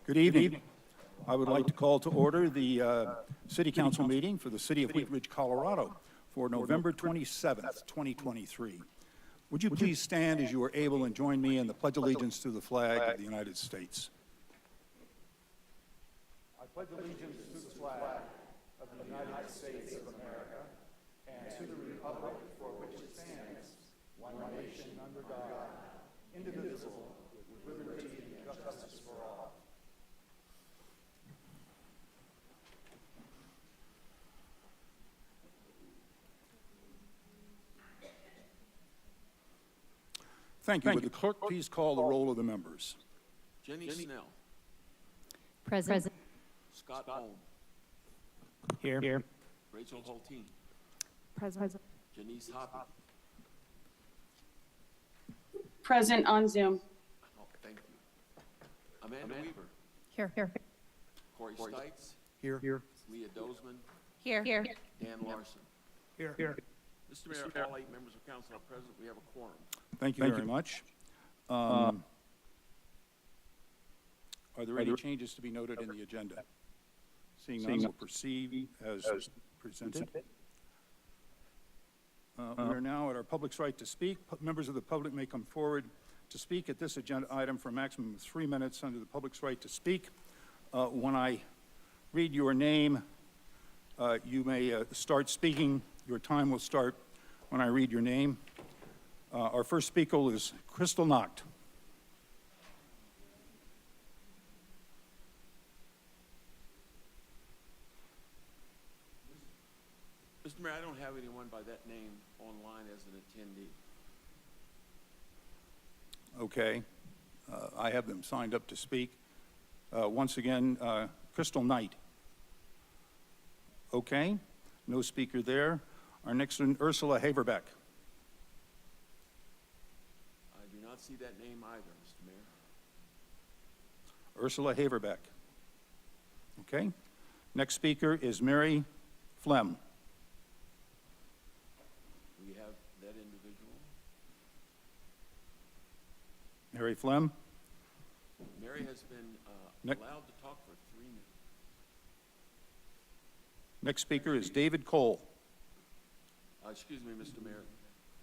Good evening. I would like to call to order the City Council meeting for the City of Wheat Ridge, Colorado for November 27th, 2023. Would you please stand as you are able and join me in the Pledge of Allegiance to the flag of the United States? I pledge allegiance to the flag of the United States of America and to the republic for which it stands, one nation under God, indivisible, with liberty and justice for all. Thank you. Would the clerk please call the roll of the members? Jenny Snell. Present. Scott Holm. Here. Rachel Holteen. Present. Janice Hoppy. Present on Zoom. Oh, thank you. Amanda Weaver. Here. Corey Stites. Here. Leah Dozeman. Here. Dan Larson. Here. Mr. Mayor, all 8 members of council are present. We have a quorum. Thank you very much. Are there any changes to be noted in the agenda? Seeing none, we'll proceed as presented. We are now at our public's right to speak. Members of the public may come forward to speak at this agenda item for a maximum of 3 minutes under the public's right to speak. When I read your name, you may start speaking. Your time will start when I read your name. Our first speaker is Crystal Nacht. Mr. Mayor, I don't have anyone by that name online as an attendee. Okay. I have them signed up to speak. Once again, Crystal Knight. Okay. No speaker there. Our next one, Ursula Haverbeck. I do not see that name either, Mr. Mayor. Ursula Haverbeck. Okay. Next speaker is Mary Flem. Do we have that individual? Mary Flem. Mary has been Next. allowed to talk for 3 minutes. Next speaker is David Cole. Excuse me, Mr. Mayor.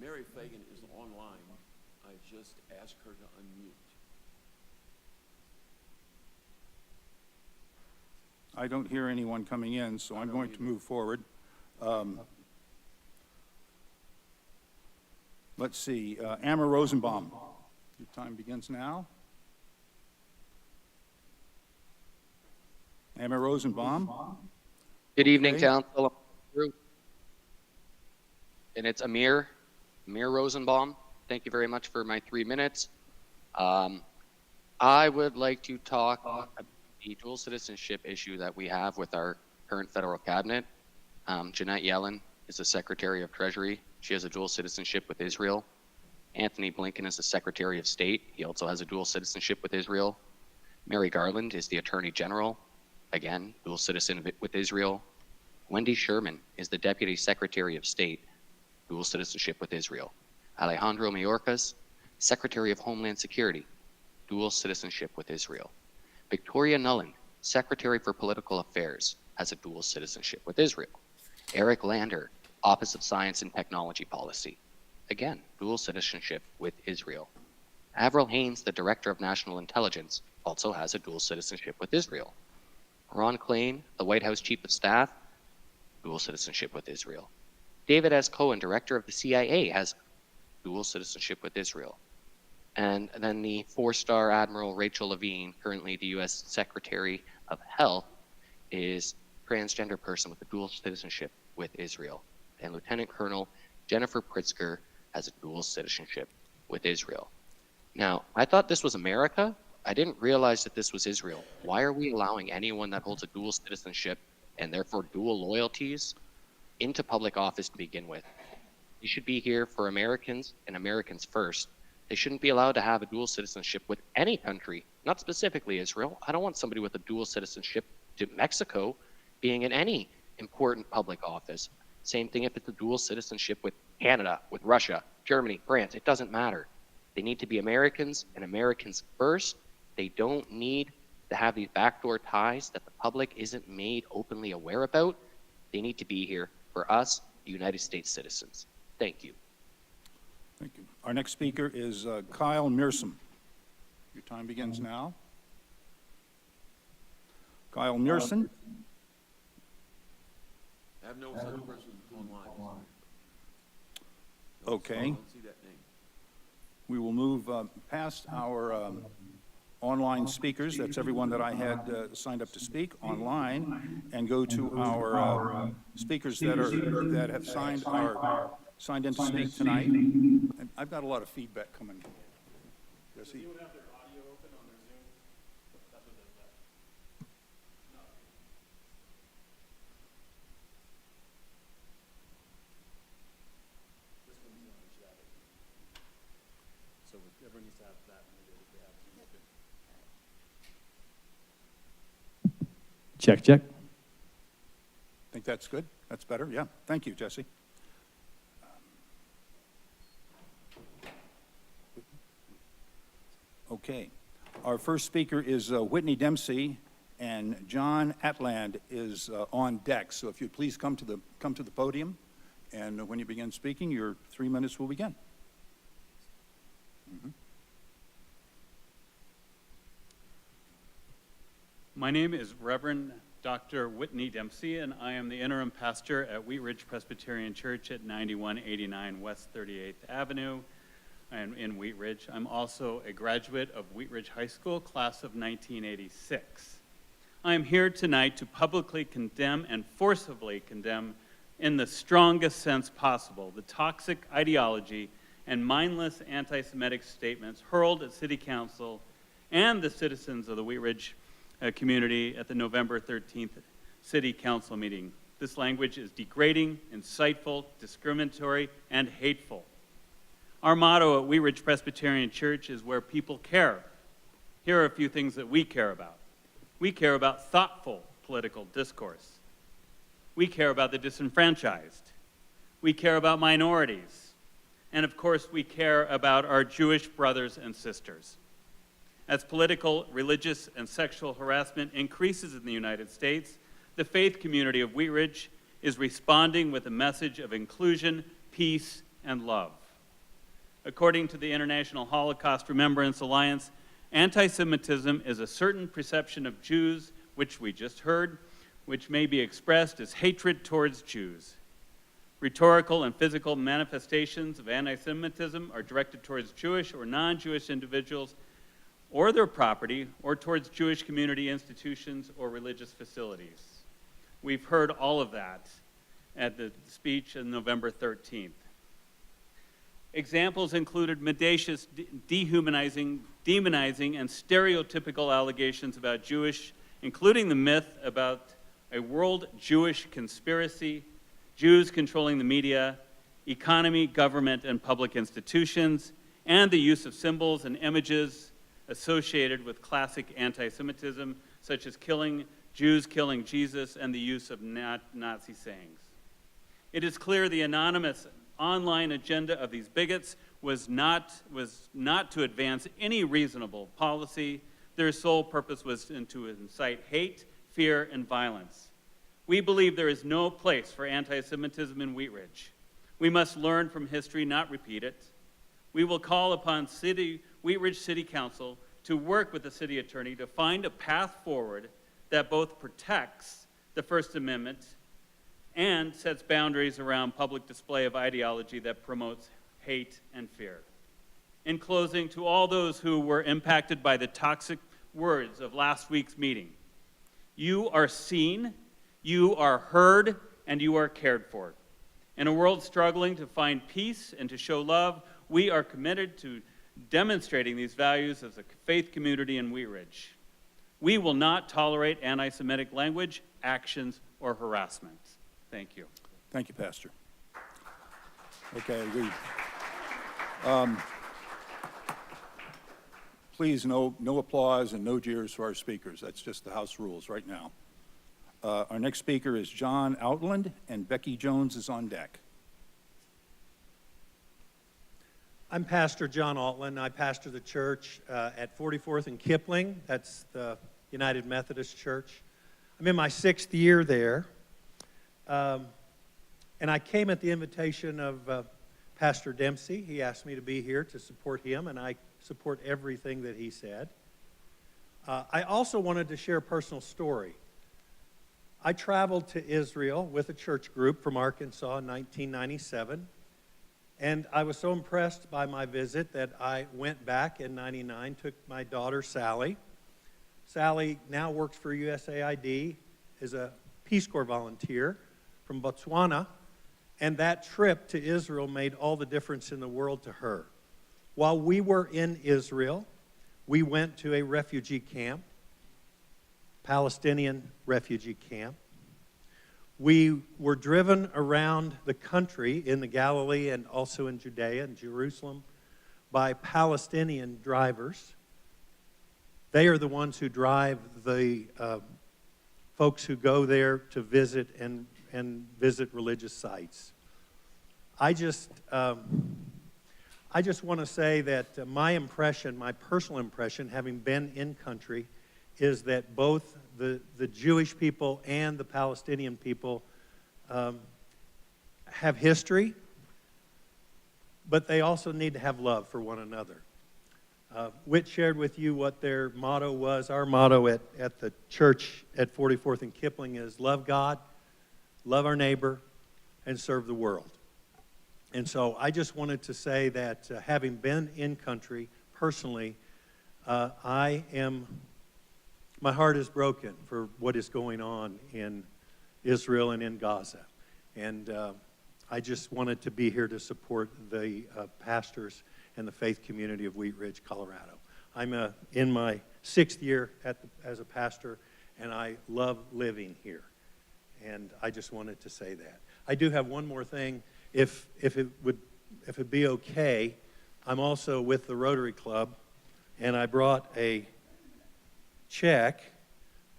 Mary Fagan is online. I just asked her to unmute. I don't hear anyone coming in, so I'm going to move forward. Let's see, Amber Rosenbaum. Your time begins now. Amber Rosenbaum. Good evening, Okay. Council. And it's Amir Rosenbaum. Thank you very much for my 3 minutes. I would like to talk about the dual citizenship issue that we have with our current federal cabinet. Janet Yellen is the Secretary of Treasury. She has a dual citizenship with Israel. Anthony Blinken is the Secretary of State. He also has a dual citizenship with Israel. Mary Garland is the Attorney General. Again, dual citizen with Israel. Wendy Sherman is the Deputy Secretary of State, dual citizenship with Israel. Alejandro Mayorkas, Secretary of Homeland Security, dual citizenship with Israel. Victoria Nuland, Secretary for Political Affairs, has a dual citizenship with Israel. Eric Lander, Office of Science and Technology Policy, again, dual citizenship with Israel. Avril Haines, the Director of National Intelligence, also has a dual citizenship with Israel. Ron Klain, the White House Chief of Staff, dual citizenship with Israel. David S. Cohen, Director of the CIA, has dual citizenship with Israel. And then the 4-star Admiral Rachel Levine, currently the U.S. Secretary of Health, is a transgender person with a dual citizenship with Israel. And Lieutenant Colonel Jennifer Pritzker has a dual citizenship with Israel. Now, I thought this was America. I didn't realize that this was Israel. Why are we allowing anyone that holds a dual citizenship and therefore dual loyalties into public office to begin with? You should be here for Americans and Americans first. They shouldn't be allowed to have a dual citizenship with any country, not specifically Israel. I don't want somebody with a dual citizenship to Mexico being in any important public office. Same thing if it's a dual citizenship with Canada, with Russia, Germany, France. It doesn't matter. They need to be Americans and Americans first. They don't need that have these backdoor ties that the public isn't made openly aware about, they need to be here for us, the United States citizens. Thank you. Thank you. Our next speaker is Kyle Mearsum. Your time begins now. Kyle Mearson. I have no such person online. Okay. I don't see that name. We will move past our online speakers, that's everyone that I had signed up to speak online, and go to our speakers that have signed in to speak tonight. And I've got a lot of feedback coming. Jesse? Anyone have their audio open on their Zoom? That's what does that. No. This one's should have it. So everyone needs to have that when they have Zoom open. Check, check. Think that's good? That's better? Yeah. Thank you, Jesse. Okay. Our first speaker is Whitney Dempsey, and John Atland is on deck. So if you'd please come to the podium, and when you begin speaking, your 3 minutes will begin. My name is Reverend Dr. Whitney Dempsey, and I am the interim pastor at Wheat Ridge Presbyterian Church at 9189 West 38th Avenue and in Wheat Ridge. I'm also a graduate of Wheat Ridge High School, class of 1986. I am here tonight to publicly condemn and forcibly condemn, in the strongest sense possible, the toxic ideology and mindless anti-Semitic statements hurled at City Council and the citizens of the Wheat Ridge community at the November 13th City Council meeting. This language is degrading, insightful, discriminatory, and hateful. Our motto at Wheat Ridge Presbyterian Church is where people care. Here are a few things that we care about. We care about thoughtful political discourse. We care about the disenfranchised. We care about minorities. And of course, we care about our Jewish brothers and sisters. As political, religious, and sexual harassment increases in the United States, the faith community of Wheat Ridge is responding with a message of inclusion, peace, and love. According to the International Holocaust Remembrance Alliance, anti-Semitism is a certain perception of Jews, which we just heard, which may be expressed as hatred towards Jews. Rhetorical and physical manifestations of anti-Semitism are directed towards Jewish or non-Jewish individuals or their property, or towards Jewish community institutions or religious facilities. We've heard all of that at the speech on November 13th. Examples included mendacious, dehumanizing, demonizing, and stereotypical allegations about Jewish, including the myth about a world Jewish conspiracy, Jews controlling the media, economy, government, and public institutions, and the use of symbols and images associated with classic anti-Semitism, such as Jews killing Jesus, and the use of Nazi sayings. It is clear the anonymous online agenda of these bigots was not to advance any reasonable policy. Their sole purpose was to incite hate, fear, and violence. We believe there is no place for anti-Semitism in Wheat Ridge. We must learn from history, not repeat it. We will call upon Wheat Ridge City Council to work with the city attorney to find a path forward that both protects the First Amendment and sets boundaries around public display of ideology that promotes hate and fear. In closing, to all those who were impacted by the toxic words of last week's meeting, you are seen, you are heard, and you are cared for. In a world struggling to find peace and to show love, we are committed to demonstrating these values as a faith community in Wheat Ridge. We will not tolerate anti-Semitic language, actions, or harassment. Thank you. Thank you, Pastor. Okay, agreed. Please, no applause and no jeers for our speakers. That's just the House rules right now. Our next speaker is John Outland, and Becky Jones is on deck. I'm Pastor John Altland. I pastor the church at 44th and Kipling. That's the United Methodist Church. I'm in my 6th year there. And I came at the invitation of Pastor Dempsey. He asked me to be here to support him, and I support everything that he said. I also wanted to share a personal story. I traveled to Israel with a church group from Arkansas in 1997, and I was so impressed by my visit that I went back in 99, took my daughter Sally. Sally now works for USAID, is a Peace Corps volunteer from Botswana, and that trip to Israel made all the difference in the world to her. While we were in Israel, we went to a refugee camp, Palestinian refugee camp. We were driven around the country in the Galilee and also in Judea and Jerusalem by Palestinian drivers. They are the ones who drive the folks who go there to visit and visit religious sites. I just want to say that my impression, my personal impression, having been in country, is that both the Jewish people and the Palestinian people have history, but they also need to have love for one another. Whit shared with you what their motto was. Our motto at the church at 44th and Kipling is love God, love our neighbor, and serve the world. And so I just wanted to say that having been in country personally, my heart is broken for what is going on in Israel and in Gaza. And I just wanted to be here to support the pastors and the faith community of Wheat Ridge, Colorado. I'm in my 6th year as a pastor, and I love living here. And I just wanted to say that. I do have one more thing. If it be okay, I'm also with the Rotary Club, and I brought a check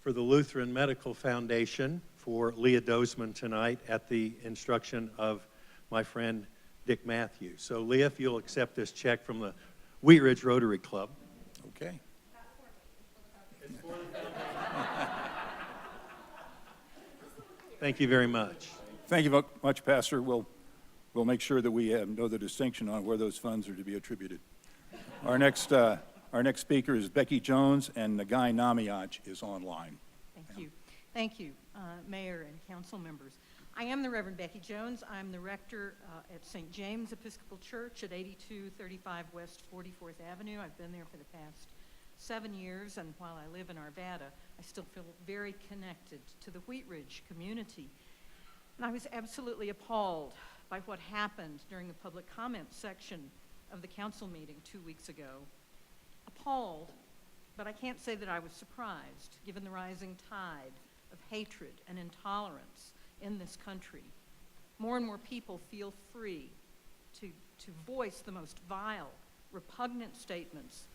for the Lutheran Medical Foundation for Leah Dozeman tonight at the instruction of my friend Dick Matthews. So Leah, if you'll accept this check from the Wheat Ridge Rotary Club. Okay. Thank you very much. Thank you much, Pastor. We'll make sure that we know the distinction on where those funds are to be attributed. Our next speaker is Becky Jones, and Nagai Namiach is online. Thank you. Thank you, Mayor and council members. I am the Reverend Becky Jones. I'm the rector at St. James Episcopal Church at 8235 West 44th Avenue. I've been there for the past 7 years, and while I live in Arvada, I still feel very connected to the Wheat Ridge community. And I was absolutely appalled by what happened during the public comment section of the council meeting 2 weeks ago. Appalled, but I can't say that I was surprised, given the rising tide of hatred and intolerance in this country. More and more people feel free to voice the most vile, repugnant statements,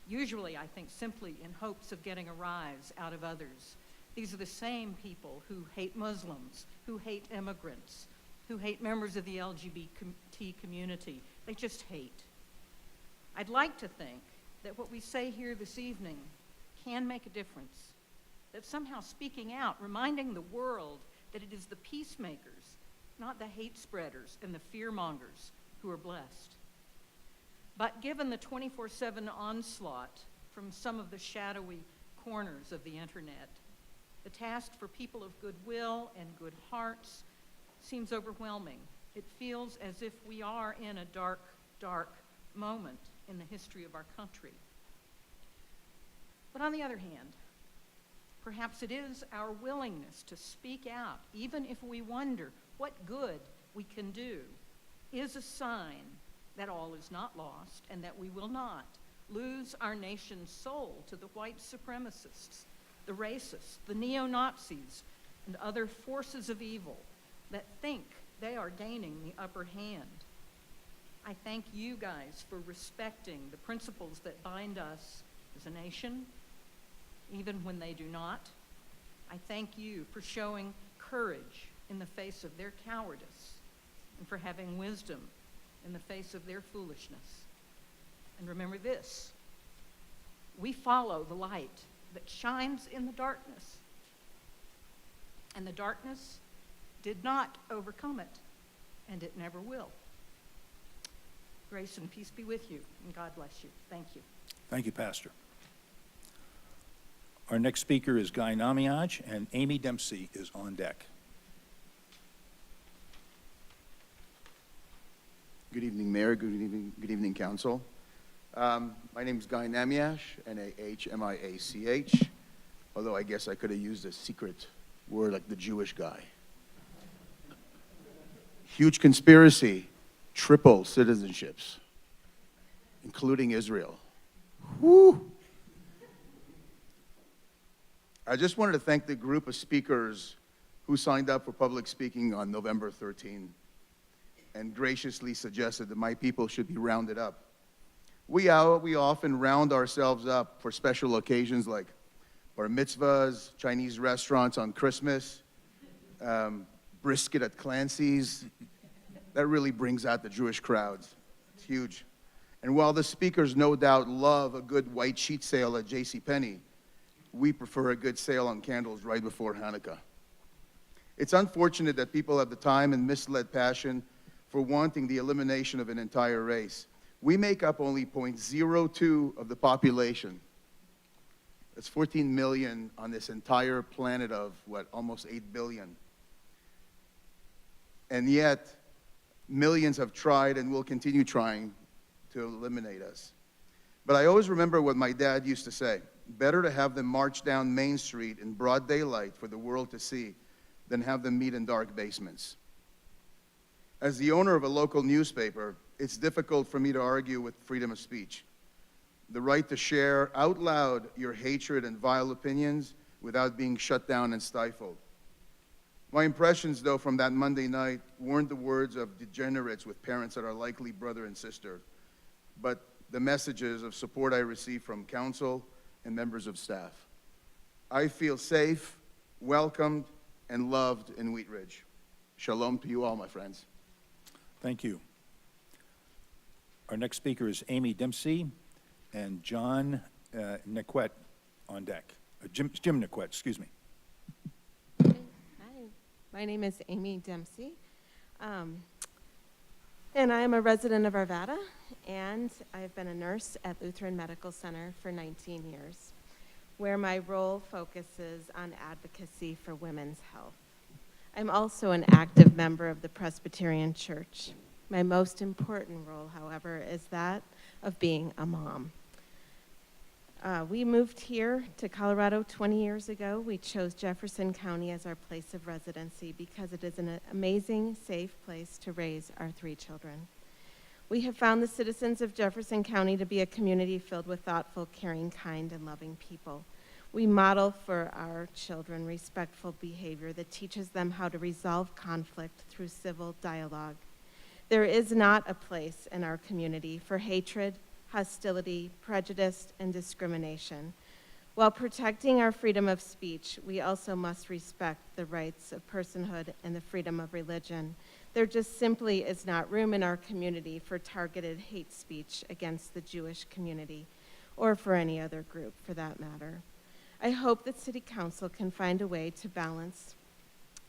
usually, I think, simply in hopes of getting a rise out of others. These are the same people who hate Muslims, who hate immigrants, who hate members of the LGBT community. They just hate. I'd like to think that what we say here this evening can make a difference, that somehow speaking out, reminding the world that it is the peacemakers, not the hate spreaders and the fear mongers, who are blessed. But given the 24/7 onslaught from some of the shadowy corners of the internet, the task for people of goodwill and good hearts seems overwhelming. It feels as if we are in a dark, dark moment in the history of our country. But on the other hand, perhaps it is our willingness to speak out, even if we wonder what good we can do, is a sign that all is not lost and that we will not lose our nation's soul to the white supremacists, the racists, the neo-Nazis, and other forces of evil that think they are gaining the upper hand. I thank you guys for respecting the principles that bind us as a nation, even when they do not. I thank you for showing courage in the face of their cowardice and for having wisdom in the face of their foolishness. And remember this, we follow the light that shines in the darkness. And the darkness did not overcome it, and it never will. Grace and peace be with you, and God bless you. Thank you. Thank you, Pastor. Our next speaker is Guy Namiaj, and Amy Dempsey is on deck. Good evening, Mayor. Good evening, Council. My name is Guy Namiach, Nahmiach, although I guess I could have used a secret word like the Jewish guy. Huge conspiracy, triple citizenships, including Israel. Whew. I just wanted to thank the group of speakers who signed up for public speaking on November 13 and graciously suggested that my people should be rounded up. We often round ourselves up for special occasions like bar mitzvahs, Chinese restaurants on Christmas, brisket at Clancy's. That really brings out the Jewish crowds. It's huge. And while the speakers no doubt love a good white sheet sale at JCPenney, we prefer a good sale on candles right before Hanukkah. It's unfortunate that people have the time and misled passion for wanting the elimination of an entire race. We make up only 0.02 of the population. That's 14 million on this entire planet of, almost 8 billion. And yet, millions have tried and will continue trying to eliminate us. But I always remember what my dad used to say: better to have them march down Main Street in broad daylight for the world to see than have them meet in dark basements. As the owner of a local newspaper, it's difficult for me to argue with freedom of speech. The right to share out loud your hatred and vile opinions without being shut down and stifled. My impressions, though, from that Monday night weren't the words of degenerates with parents that are likely brother and sister, but the messages of support I received from council and members of staff. I feel safe, welcomed, and loved in Wheat Ridge. Shalom to you all, my friends. Thank you. Our next speaker is Amy Dempsey and John Niquette on deck. Jim Niquette, excuse me. Hi, my name is Amy Dempsey, and I am a resident of Arvada, and I've been a nurse at Lutheran Medical Center for 19 years, where my role focuses on advocacy for women's health. I'm also an active member of the Presbyterian Church. My most important role, however, is that of being a mom. We moved here to Colorado 20 years ago. We chose Jefferson County as our place of residency because it is an amazing, safe place to raise our 3 children. We have found the citizens of Jefferson County to be a community filled with thoughtful, caring, kind, and loving people. We model for our children respectful behavior that teaches them how to resolve conflict through civil dialogue. There is not a place in our community for hatred, hostility, prejudice, and discrimination. While protecting our freedom of speech, we also must respect the rights of personhood and the freedom of religion. There just simply is not room in our community for targeted hate speech against the Jewish community, or for any other group for that matter. I hope that City Council can find a way to balance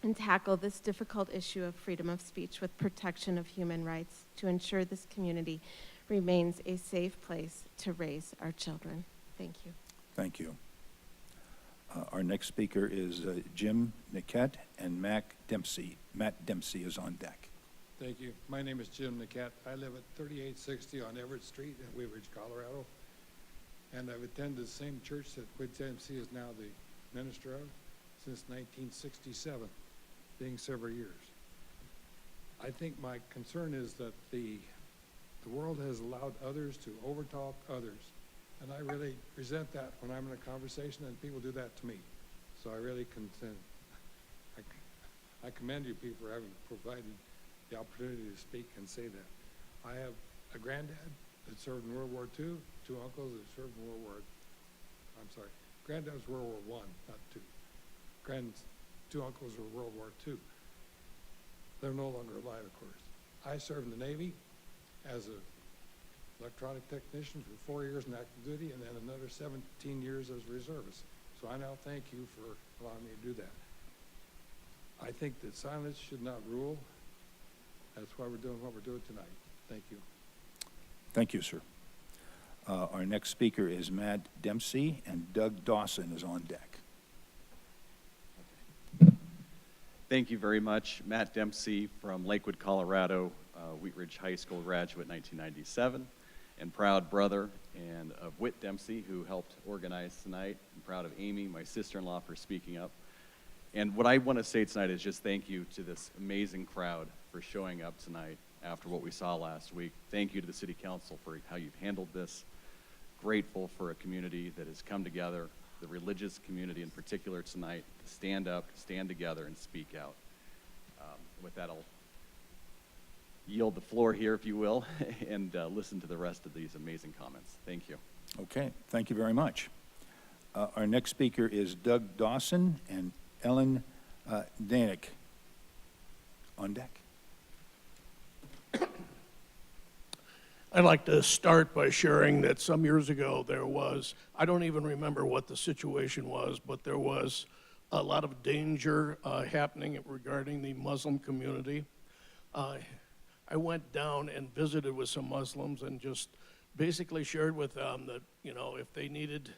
and tackle this difficult issue of freedom of speech with protection of human rights to ensure this community remains a safe place to raise our children. Thank you. Thank you. Our next speaker is Jim Niquette and Matt Dempsey. Matt Dempsey is on deck. Thank you. My name is Jim Niquette. I live at 3860 on Everett Street in Wheat Ridge, Colorado. And I've attended the same church that Whit Dempsey is now the minister of since 1967, being several years. I think my concern is that the world has allowed others to overtalk others. And I really resent that when I'm in a conversation and people do that to me. So I really contend. I commend you people for having provided the opportunity to speak and say that. I have a granddad that served in World War II, 2 uncles that served in Granddad was World War I, not II. 2 uncles were World War II. They're no longer alive, of course. I served in the Navy as an electronic technician for 4 years in active duty and then another 17 years as a reservist. So I now thank you for allowing me to do that. I think that silence should not rule. That's why we're doing what we're doing tonight. Thank you. Thank you, sir. Our next speaker is Matt Dempsey, and Doug Dawson is on deck. Thank you very much. Matt Dempsey from Lakewood, Colorado, Wheat Ridge High School graduate, 1997, and proud brother and of Whit Dempsey, who helped organize tonight. I'm proud of Amy, my sister-in-law, for speaking up. And what I want to say tonight is just thank you to this amazing crowd for showing up tonight after what we saw last week. Thank you to the City Council for how you've handled this. Grateful for a community that has come together, the religious community in particular tonight, to stand up, stand together, and speak out. With that, I'll yield the floor here, if you will, and listen to the rest of these amazing comments. Thank you. Okay, thank you very much. Our next speaker is Doug Dawson and Ellen Danick on deck. I'd like to start by sharing that some years ago there was, I don't even remember what the situation was, but there was a lot of danger happening regarding the Muslim community. I went down and visited with some Muslims and just basically shared with them that, you know, if they needed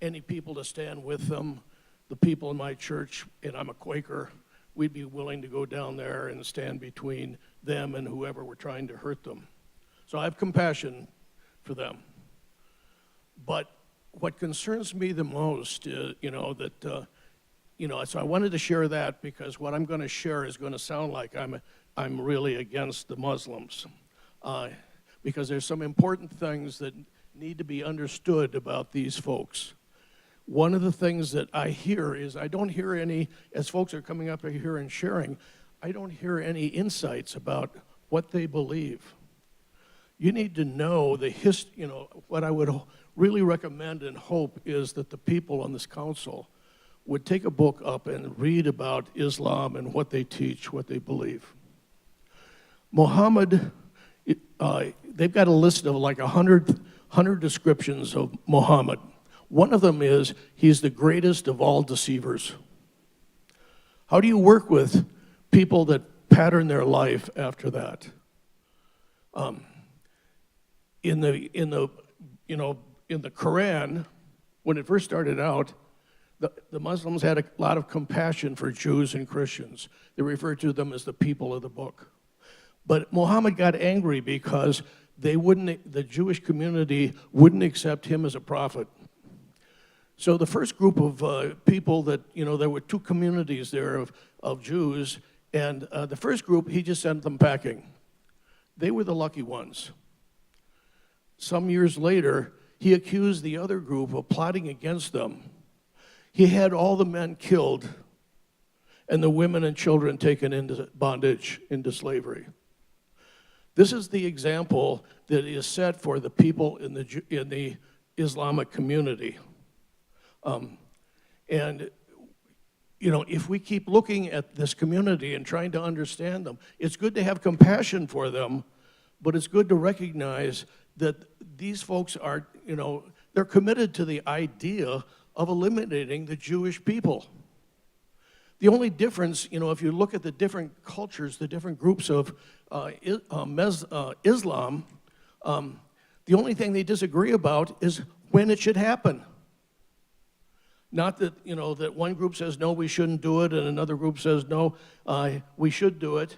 any people to stand with them, the people in my church, and I'm a Quaker, we'd be willing to go down there and stand between them and whoever were trying to hurt them. So I have compassion for them. But what concerns me the most is, so I wanted to share that because what I'm going to share is going to sound like I'm really against the Muslims. Because there's some important things that need to be understood about these folks. One of the things that I hear is I don't hear any, as folks are coming up here and sharing, I don't hear any insights about what they believe. You need to know the history, what I would really recommend and hope is that the people on this council would take a book up and read about Islam and what they teach, what they believe. Muhammad, they've got a list of like 100 descriptions of Muhammad. One of them is he's the greatest of all deceivers. How do you work with people that pattern their life after that? In the Quran, when it first started out, the Muslims had a lot of compassion for Jews and Christians. They referred to them as the people of the book. But Muhammad got angry because the Jewish community wouldn't accept him as a prophet. So the first group of people that, there were two communities there of Jews, and the first group, he just sent them packing. They were the lucky ones. Some years later, he accused the other group of plotting against them. He had all the men killed and the women and children taken into bondage, into slavery. This is the example that is set for the people in the Islamic community. If we keep looking at this community and trying to understand them, it's good to have compassion for them, but it's good to recognize that these folks are, they're committed to the idea of eliminating the Jewish people. The only difference, if you look at the different cultures, the different groups of Islam, the only thing they disagree about is when it should happen. Not that, that one group says, no, we shouldn't do it, and another group says, no, we should do it.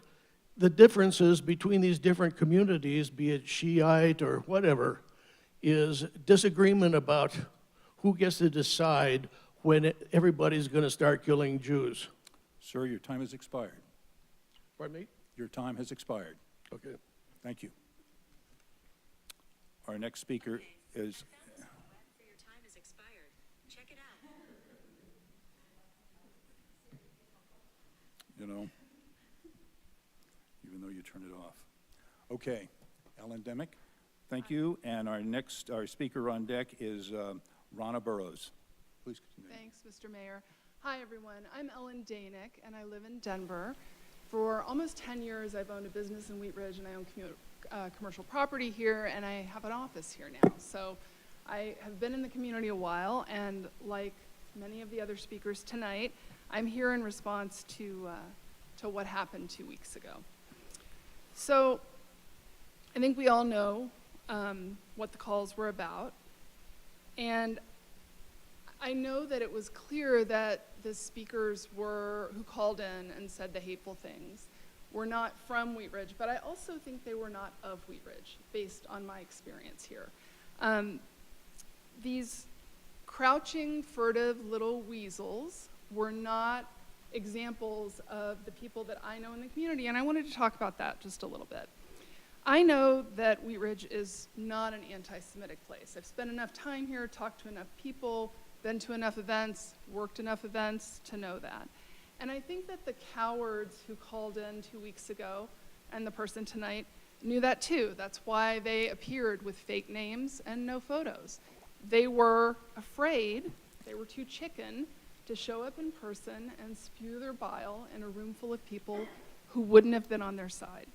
The differences between these different communities, be it Shiite or whatever, is disagreement about who gets to decide when everybody's going to start killing Jews. Sir, your time has expired. Pardon me? Your time has expired. Okay. Thank you. Our next speaker is... Your time has expired. Check it out. Even though you turn it off. Okay, Ellen Demick, thank you. And our speaker on deck is Ronna Burrows. Please continue. Thanks, Mr. Mayor. Hi, everyone. I'm Ellen Danick, and I live in Denver. For almost 10 years, I've owned a business in Wheat Ridge, and I own commercial property here, and I have an office here now. So I have been in the community a while, and like many of the other speakers tonight, I'm here in response to what happened 2 weeks ago. So I think we all know what the calls were about. And I know that it was clear that the speakers who called in and said the hateful things were not from Wheat Ridge, but I also think they were not of Wheat Ridge, based on my experience here. These crouching, furtive little weasels were not examples of the people that I know in the community, and I wanted to talk about that just a little bit. I know that Wheat Ridge is not an anti-Semitic place. I've spent enough time here, talked to enough people, been to enough events, worked enough events to know that. And I think that the cowards who called in 2 weeks ago and the person tonight knew that too. That's why they appeared with fake names and no photos. They were afraid, they were too chicken to show up in person and spew their bile in a room full of people who wouldn't have been on their side.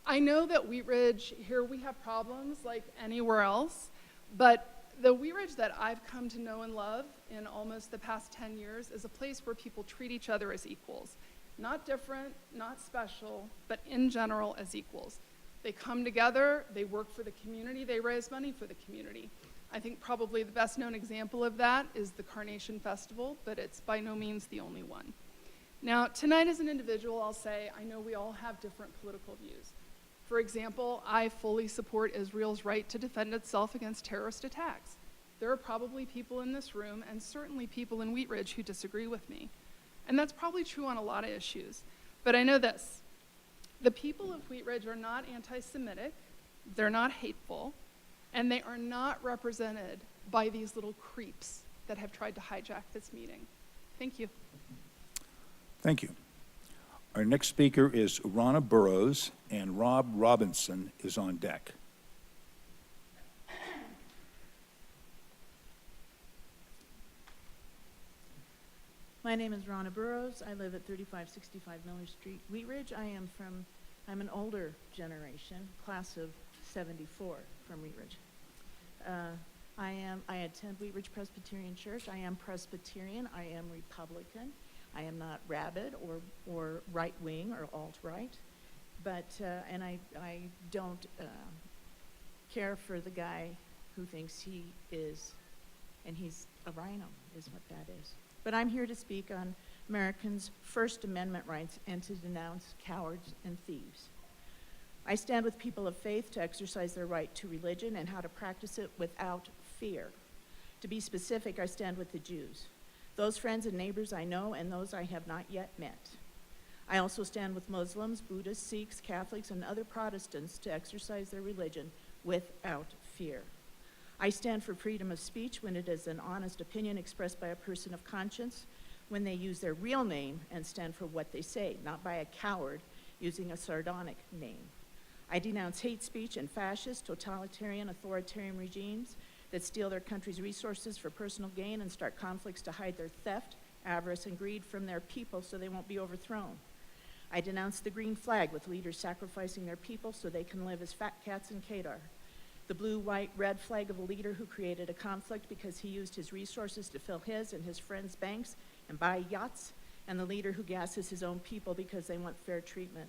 I know that Wheat Ridge, here we have problems like anywhere else, but the Wheat Ridge that I've come to know and love in almost the past 10 years is a place where people treat each other as equals. Not different, not special, but in general as equals. They come together, they work for the community, they raise money for the community. I think probably the best known example of that is the Carnation Festival, but it's by no means the only one. Now, tonight as an individual, I'll say, I know we all have different political views. For example, I fully support Israel's right to defend itself against terrorist attacks. There are probably people in this room, and certainly people in Wheat Ridge, who disagree with me. And that's probably true on a lot of issues. But I know this, the people of Wheat Ridge are not anti-Semitic, they're not hateful, and they are not represented by these little creeps that have tried to hijack this meeting. Thank you. Thank you. Our next speaker is Ronna Burrows, and Rob Robinson is on deck. My name is Ronna Burrows. I live at 3565 Miller Street, Wheat Ridge. I'm an older generation, class of 74 from Wheat Ridge. I attend Wheat Ridge Presbyterian Church. I am Presbyterian. I am Republican. I am not rabid or right-wing or alt-right, but, and I don't care for the guy who thinks he is, and he's a rhino, is what that is. But I'm here to speak on Americans' First Amendment rights and to denounce cowards and thieves. I stand with people of faith to exercise their right to religion and how to practice it without fear. To be specific, I stand with the Jews, those friends and neighbors I know and those I have not yet met. I also stand with Muslims, Buddhists, Sikhs, Catholics, and other Protestants to exercise their religion without fear. I stand for freedom of speech when it is an honest opinion expressed by a person of conscience, when they use their real name and stand for what they say, not by a coward using a sardonic name. I denounce hate speech and fascist, totalitarian, authoritarian regimes that steal their country's resources for personal gain and start conflicts to hide their theft, avarice, and greed from their people so they won't be overthrown. I denounce the green flag with leaders sacrificing their people so they can live as fat cats in Kedar. The blue, white, red flag of a leader who created a conflict because he used his resources to fill his and his friends' banks and buy yachts, and the leader who gasses his own people because they want fair treatment.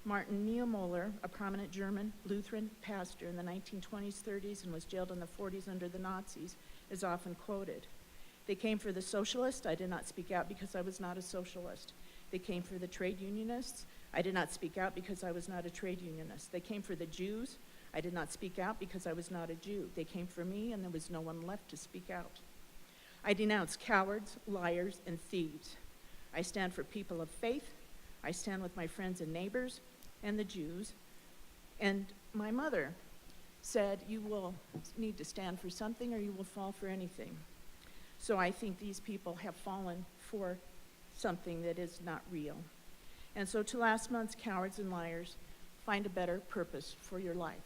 Martin Niemöller, a prominent German Lutheran pastor in the 1920s, 30s, and was jailed in the 40s under the Nazis, is often quoted. They came for the socialists. I did not speak out because I was not a socialist. They came for the trade unionists. I did not speak out because I was not a trade unionist. They came for the Jews. I did not speak out because I was not a Jew. They came for me, and there was no one left to speak out. I denounce cowards, liars, and thieves. I stand for people of faith. I stand with my friends and neighbors and the Jews. And my mother said, you will need to stand for something or you will fall for anything. So I think these people have fallen for something that is not real. And so to last month's cowards and liars, find a better purpose for your life.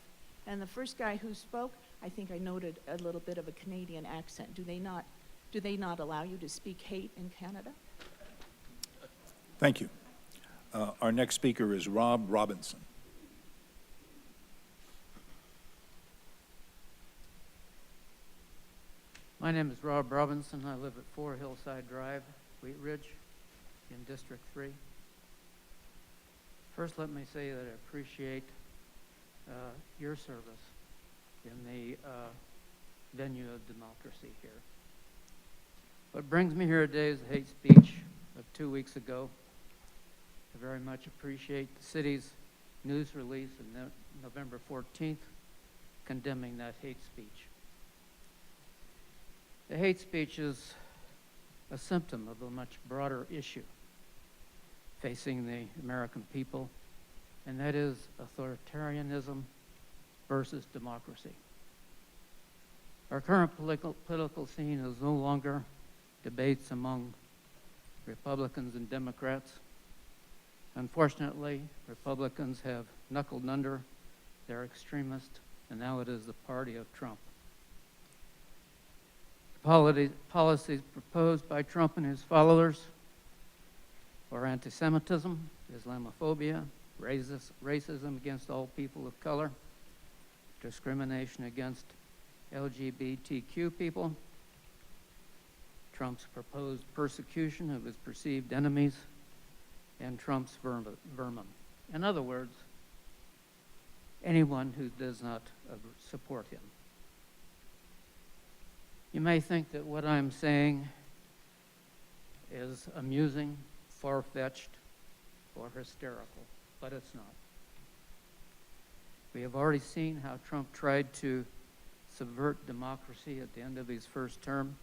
And the first guy who spoke, I think I noted a little bit of a Canadian accent. Do they not allow you to speak hate in Canada? Thank you. Our next speaker is Rob Robinson. My name is Rob Robinson. I live at 4 Hillside Drive, Wheat Ridge, in District 3. First, let me say that I appreciate your service in the venue of democracy here. What brings me here today is the hate speech of 2 weeks ago. I very much appreciate the city's news release on November 14th condemning that hate speech. The hate speech is a symptom of a much broader issue facing the American people, and that is authoritarianism versus democracy. Our current political scene is no longer debates among Republicans and Democrats. Unfortunately, Republicans have knuckled under their extremists, and now it is the party of Trump. Policies proposed by Trump and his followers are anti-Semitism, Islamophobia, racism against all people of color, discrimination against LGBTQ people, Trump's proposed persecution of his perceived enemies, and Trump's vermin. In other words, anyone who does not support him. You may think that what I'm saying is amusing, far-fetched, or hysterical, but it's not. We have already seen how Trump tried to subvert democracy at the end of his first term.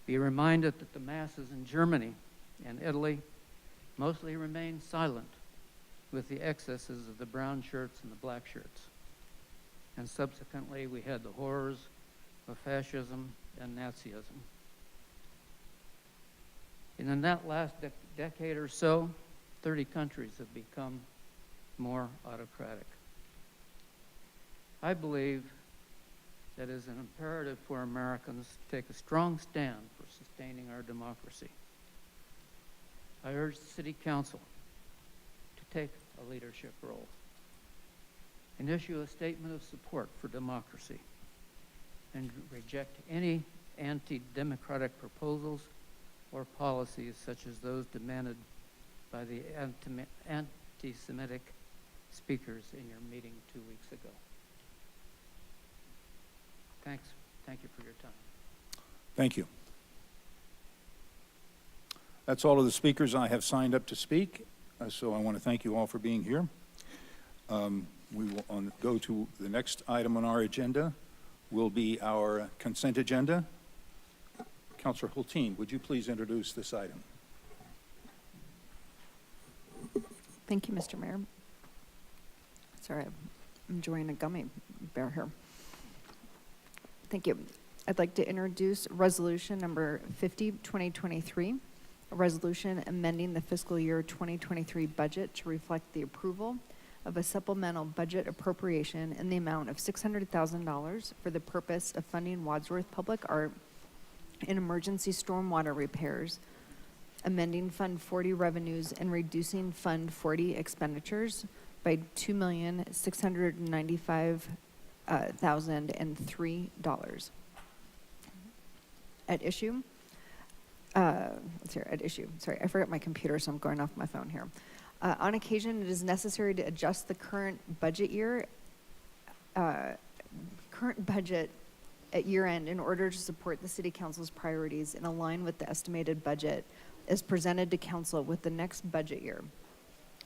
Be reminded that the masses in Germany and Italy mostly remained silent with the excesses of the brown shirts and the black shirts. And subsequently, we had the horrors of fascism and Nazism. And in that last decade or so, 30 countries have become more autocratic. I believe that it is an imperative for Americans to take a strong stand for sustaining our democracy. I urge the City Council to take a leadership role and issue a statement of support for democracy and reject any anti-democratic proposals or policies such as those demanded by the anti-Semitic speakers in your meeting 2 weeks ago. Thanks. Thank you for your time. Thank you. That's all of the speakers I have signed up to speak, so I want to thank you all for being here. We will go to the next item on our agenda, will be our consent agenda. Councilor Hulteen, would you please introduce this item? Thank you, Mr. Mayor. Sorry, I'm enjoying a gummy bear here. Thank you. I'd like to introduce resolution number 50, 2023, a resolution amending the fiscal year 2023 budget to reflect the approval of a supplemental budget appropriation in the amount of $600,000 for the purpose of funding Wadsworth Public Art in emergency stormwater repairs, amending Fund 40 revenues and reducing Fund 40 expenditures by $2,695,003. At issue, sorry, I forgot my computer, so I'm going off my phone here. On occasion, it is necessary to adjust the current budget at year end in order to support the City Council's priorities and align with the estimated budget as presented to Council with the next budget year.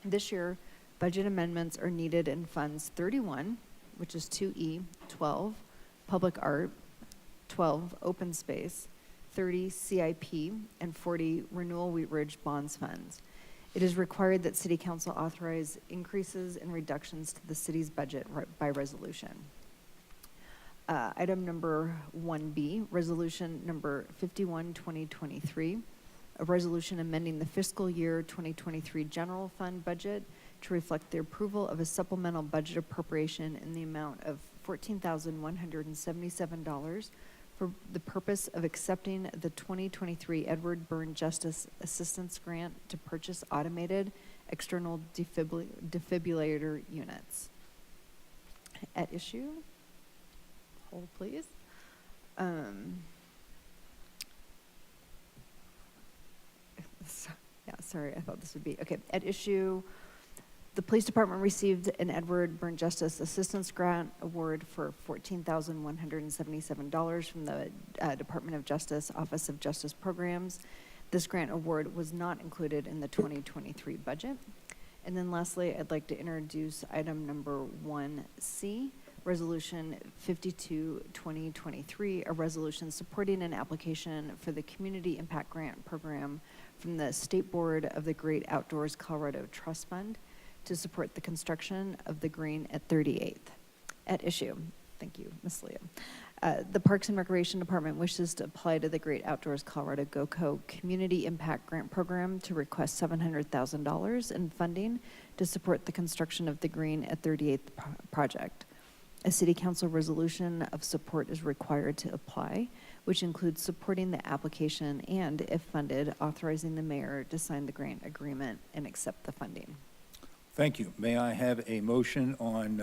This year, budget amendments are needed in Funds 31, which is 2E, 12, Public Art, 12, Open Space, 30, CIP, and 40, Renewal Wheat Ridge Bonds Funds. It is required that City Council authorize increases and reductions to the city's budget by resolution. Item number 1B, resolution number 51, 2023, a resolution amending the fiscal year 2023 general fund budget to reflect the approval of a supplemental budget appropriation in the amount of $14,177 for the purpose of accepting the 2023 Edward Byrne Justice Assistance Grant to purchase automated external defibrillator units. At issue, hold please, Yeah, sorry, I thought this would be, okay. At issue, the police department received an Edward Byrne Justice Assistance Grant Award for $14,177 from the Department of Justice Office of Justice Programs. This grant award was not included in the 2023 budget. And then lastly, I'd like to introduce item number 1C, Resolution 52-2023, a resolution supporting an application for the Community Impact Grant Program from the State Board of the Great Outdoors Colorado Trust Fund to support the construction of the green at 38th. At issue, thank you, Ms. Leah. The Parks and Recreation Department wishes to apply to the Great Outdoors Colorado GOCO Community Impact Grant Program to request $700,000 in funding to support the construction of the green at 38th project. A city council resolution of support is required to apply, which includes supporting the application and, if funded, authorizing the mayor to sign the grant agreement and accept the funding. Thank you. May I have a motion on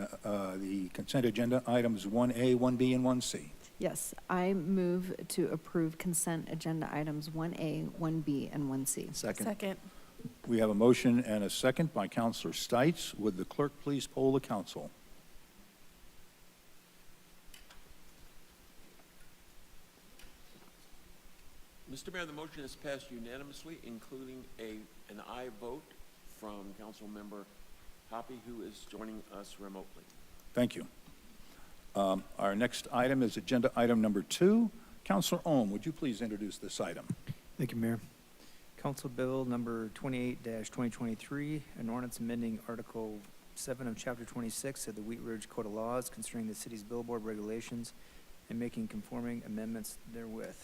the consent agenda items 1A, 1B, and 1C? Yes, I move to approve consent agenda items 1A, 1B, and 1C. Second. We have a motion and a second by Councilor Stites. Would the clerk please poll the council? Mr. Mayor, the motion is passed unanimously, including an aye vote from Councilmember Hoppy, who is joining us remotely. Thank you. Our next item is agenda item number 2. Councilor Ohm, would you please introduce this item? Thank you, Mayor. Council Bill number 28-2023, an ordinance amending Article 7 of Chapter 26 of the Wheat Ridge Code of Laws concerning the city's billboard regulations and making conforming amendments therewith.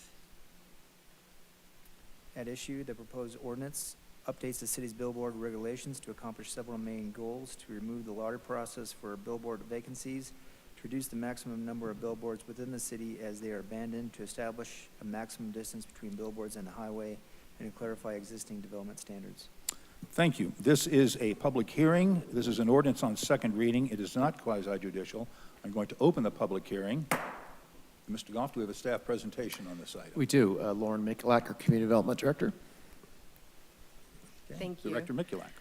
At issue, the proposed ordinance updates the city's billboard regulations to accomplish several main goals: to remove the lottery process for billboard vacancies, to reduce the maximum number of billboards within the city as they are abandoned, to establish a maximum distance between billboards and the highway, and to clarify existing development standards. Thank you. This is a public hearing. This is an ordinance on second reading. It is not quasi-judicial. I'm going to open the public hearing. Mr. Goff, do we have a staff presentation on this item? We do. Lauren Mikulak, our Community Development Director. Okay. Thank you. Director Mikulak.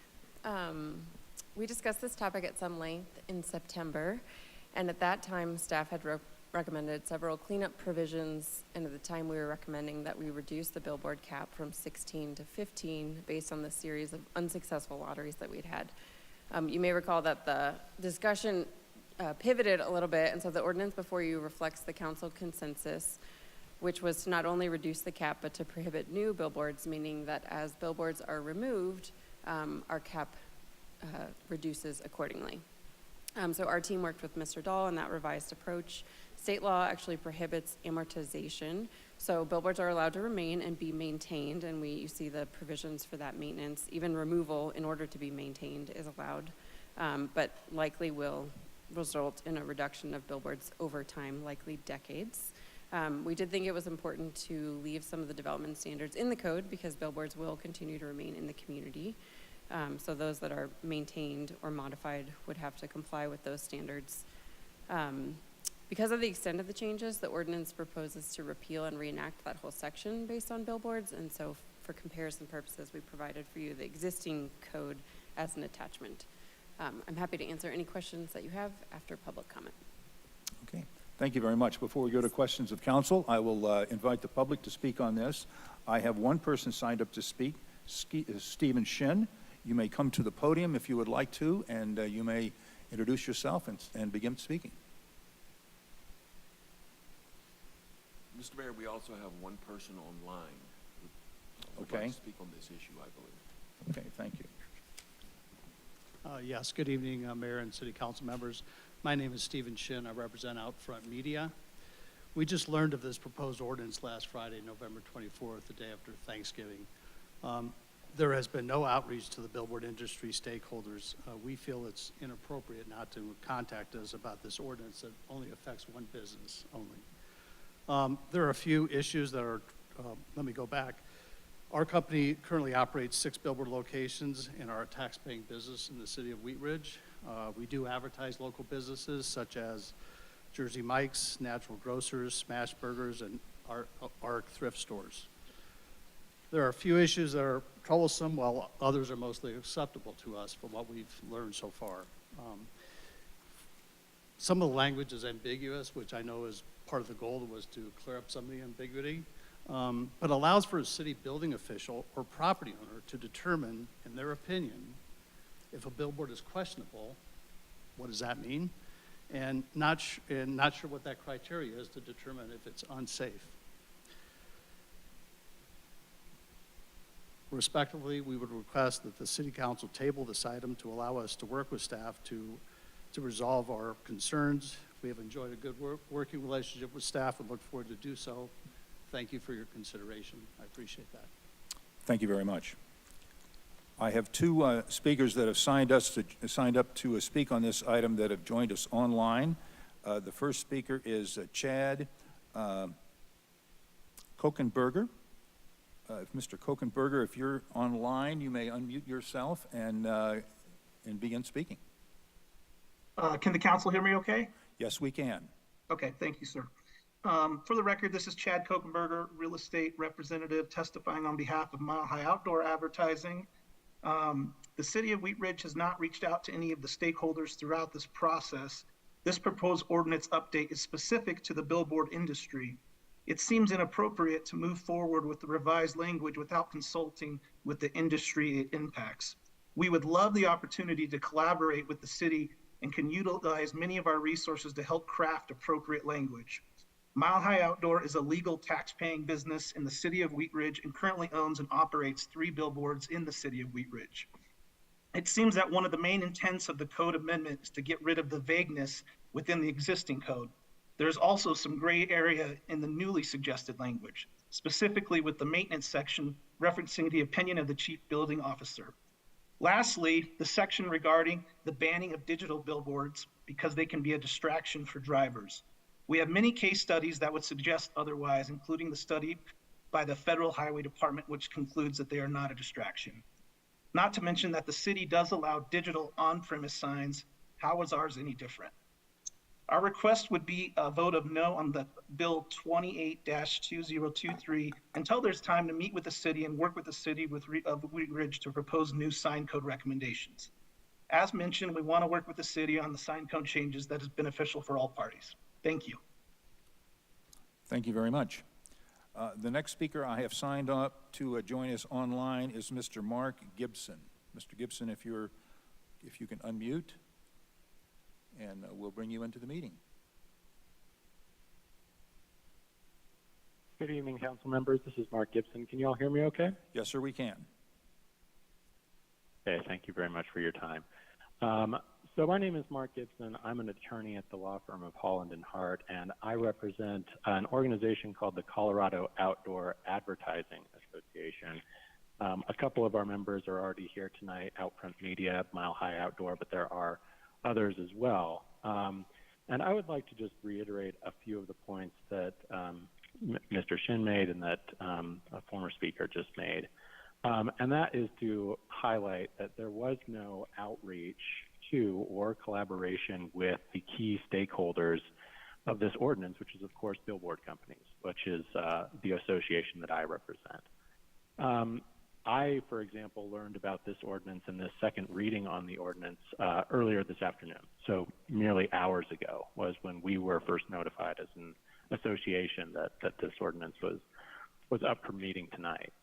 We discussed this topic at some length in September, and at that time, staff had recommended several cleanup provisions, and at the time we were recommending that we reduce the billboard cap from 16 to 15 based on the series of unsuccessful lotteries that we'd had. You may recall that the discussion pivoted a little bit, and so the ordinance before you reflects the council consensus, which was to not only reduce the cap, but to prohibit new billboards, meaning that as billboards are removed, our cap reduces accordingly. So our team worked with Mr. Dahl on that revised approach. State law actually prohibits amortization, so billboards are allowed to remain and be maintained, and you see the provisions for that maintenance. Even removal in order to be maintained is allowed, but likely will result in a reduction of billboards over time, likely decades. We did think it was important to leave some of the development standards in the code because billboards will continue to remain in the community. So those that are maintained or modified would have to comply with those standards. Because of the extent of the changes, the ordinance proposes to repeal and reenact that whole section based on billboards, and so for comparison purposes, we provided for you the existing code as an attachment. I'm happy to answer any questions that you have after public comment. Okay. Thank you very much. Before we go to questions of council, I will invite the public to speak on this. I have one person signed up to speak, Stephen Shin. You may come to the podium if you would like to, and you may introduce yourself and begin speaking. Mr. Mayor, we also have one person online who would like to speak on this issue, I believe. Okay, thank you. Yes, good evening, Mayor and City Council members. My name is Stephen Shin. I represent Outfront Media. We just learned of this proposed ordinance last Friday, November 24th, the day after Thanksgiving. There has been no outreach to the billboard industry stakeholders. We feel it's inappropriate not to contact us about this ordinance that only affects one business only. There are a few issues that are, let me go back. Our company currently operates 6 billboard locations in our tax-paying business in the city of Wheat Ridge. We do advertise local businesses such as Jersey Mike's, Natural Grocers, Smash Burgers, and Arc thrift stores. There are a few issues that are troublesome, while others are mostly acceptable to us from what we've learned so far. Some of the language is ambiguous, which I know is part of the goal was to clear up some of the ambiguity, but allows for a city building official or property owner to determine, in their opinion, if a billboard is questionable. What does that mean? And not sure what that criteria is to determine if it's unsafe. Respectively, we would request that the City Council table this item to allow us to work with staff to resolve our concerns. We have enjoyed a good working relationship with staff and look forward to do so. Thank you for your consideration. I appreciate that. Thank you very much. I have two speakers that have signed up to speak on this item that have joined us online. The first speaker is Chad Kokenberger. If Mr. Kokenberger, if you're online, you may unmute yourself and begin speaking. Can the council hear me okay? Yes, we can. Okay, thank you, sir. For the record, this is Chad Kokenberger, real estate representative, testifying on behalf of Mile High Outdoor Advertising. The city of Wheat Ridge has not reached out to any of the stakeholders throughout this process. This proposed ordinance update is specific to the billboard industry. It seems inappropriate to move forward with the revised language without consulting with the industry it impacts. We would love the opportunity to collaborate with the city and can utilize many of our resources to help craft appropriate language. Mile High Outdoor is a legal tax-paying business in the city of Wheat Ridge and currently owns and operates 3 billboards in the city of Wheat Ridge. It seems that one of the main intents of the code amendment is to get rid of the vagueness within the existing code. There's also some gray area in the newly suggested language, specifically with the maintenance section referencing the opinion of the chief building officer. Lastly, the section regarding the banning of digital billboards because they can be a distraction for drivers. We have many case studies that would suggest otherwise, including the study by the Federal Highway Department, which concludes that they are not a distraction. Not to mention that the city does allow digital on-premise signs. How is ours any different? Our request would be a vote of no on the Bill 28-2023 until there's time to meet with the city and work with the city of Wheat Ridge to propose new sign code recommendations. As mentioned, we want to work with the city on the sign code changes that is beneficial for all parties. Thank you. Thank you very much. The next speaker I have signed up to join us online is Mr. Mark Gibson. Mr. Gibson, if you can unmute, and we'll bring you into the meeting. Good evening, council members. This is Mark Gibson. Can you all hear me okay? Yes, sir, we can. Okay, thank you very much for your time. So my name is Mark Gibson. I'm an attorney at the law firm of Holland & Hart, and I represent an organization called the Colorado Outdoor Advertising Association. A couple of our members are already here tonight, Outfront Media, Mile High Outdoor, but there are others as well. And I would like to just reiterate a few of the points that Mr. Shin made and that a former speaker just made. And that is to highlight that there was no outreach to or collaboration with the key stakeholders of this ordinance, which is, of course, billboard companies, which is the association that I represent. I, for example, learned about this ordinance and this second reading on the ordinance earlier this afternoon. So merely hours ago was when we were first notified as an association that this ordinance was up for meeting tonight.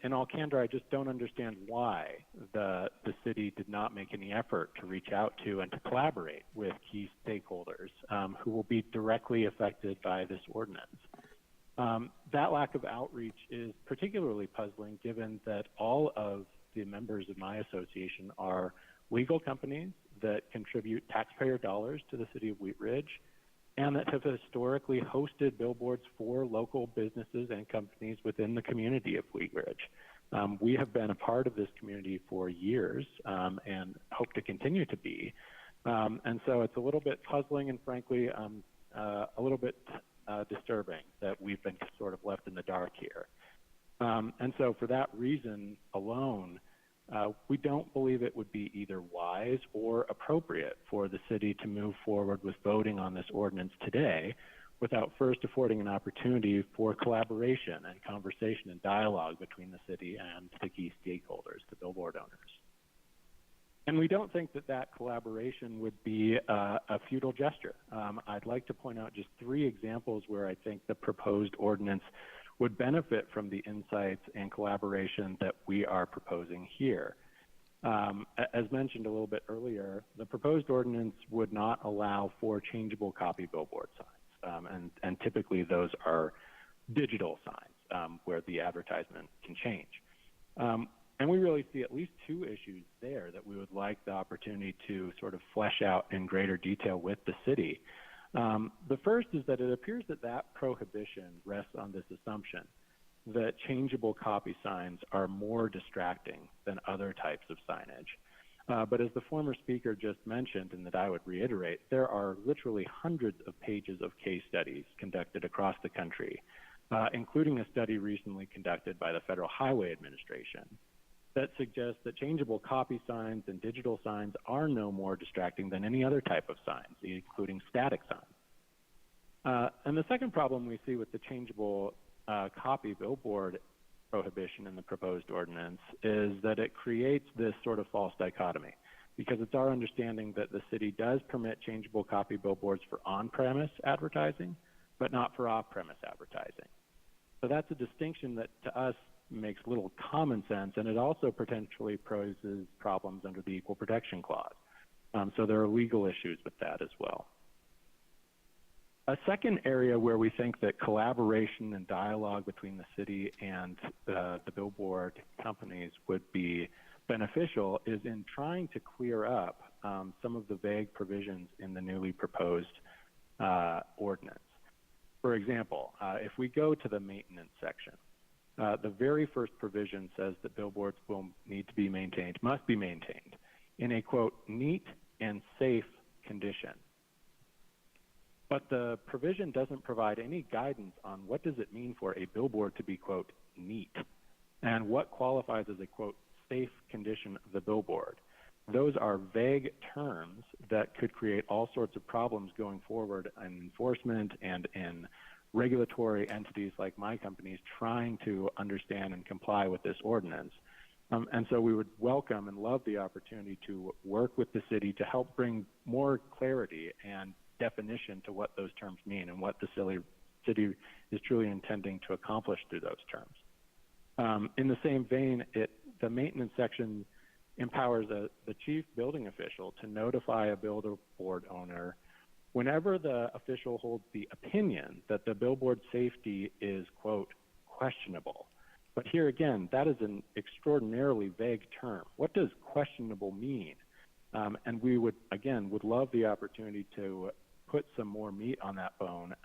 In all candor, I just don't understand why the city did not make any effort to reach out to and to collaborate with key stakeholders who will be directly affected by this ordinance. That lack of outreach is particularly puzzling given that all of the members of my association are legal companies that contribute taxpayer dollars to the city of Wheat Ridge and that have historically hosted billboards for local businesses and companies within the community of Wheat Ridge. We have been a part of this community for years and hope to continue to be. And so it's a little bit puzzling and frankly a little bit disturbing that we've been sort of left in the dark here. And so for that reason alone, We don't believe it would be either wise or appropriate for the city to move forward with voting on this ordinance today without first affording an opportunity for collaboration and conversation and dialogue between the city and the key stakeholders, the billboard owners. And we don't think that that collaboration would be a futile gesture. I'd like to point out just 3 examples where I think the proposed ordinance would benefit from the insights and collaboration that we are proposing here. As mentioned a little bit earlier, the proposed ordinance would not allow for changeable copy billboard signs, and typically those are digital signs where the advertisement can change. And we really see at least 2 issues there that we would like the opportunity to sort of flesh out in greater detail with the city. The first is that it appears that that prohibition rests on this assumption that changeable copy signs are more distracting than other types of signage. But as the former speaker just mentioned, and that I would reiterate, there are literally hundreds of pages of case studies conducted across the country, including a study recently conducted by the Federal Highway Administration that suggests that changeable copy signs and digital signs are no more distracting than any other type of signs, including static signs. And the second problem we see with the changeable copy billboard prohibition in the proposed ordinance is that it creates this sort of false dichotomy, because it's our understanding that the city does permit changeable copy billboards for on-premise advertising, but not for off-premise advertising. So that's a distinction that to us makes little common sense, and it also potentially poses problems under the Equal Protection Clause. So there are legal issues with that as well. A second area where we think that collaboration and dialogue between the city and the billboard companies would be beneficial is in trying to clear up some of the vague provisions in the newly proposed ordinance. For example, if we go to the maintenance section, the very first provision says that billboards will need to be maintained, must be maintained, in a, quote, neat and safe condition. But the provision doesn't provide any guidance on what does it mean for a billboard to be, quote, neat, and what qualifies as a, quote, safe condition of the billboard. Those are vague terms that could create all sorts of problems going forward in enforcement and in regulatory entities like my companies trying to understand and comply with this ordinance. And so we would welcome and love the opportunity to work with the city to help bring more clarity and definition to what those terms mean and what the city is truly intending to accomplish through those terms. In the same vein, the maintenance section empowers the chief building official to notify a billboard owner whenever the official holds the opinion that the billboard safety is, quote, questionable. But here again, that is an extraordinarily vague term. What does questionable mean? And we would love the opportunity to put some more meat on that bone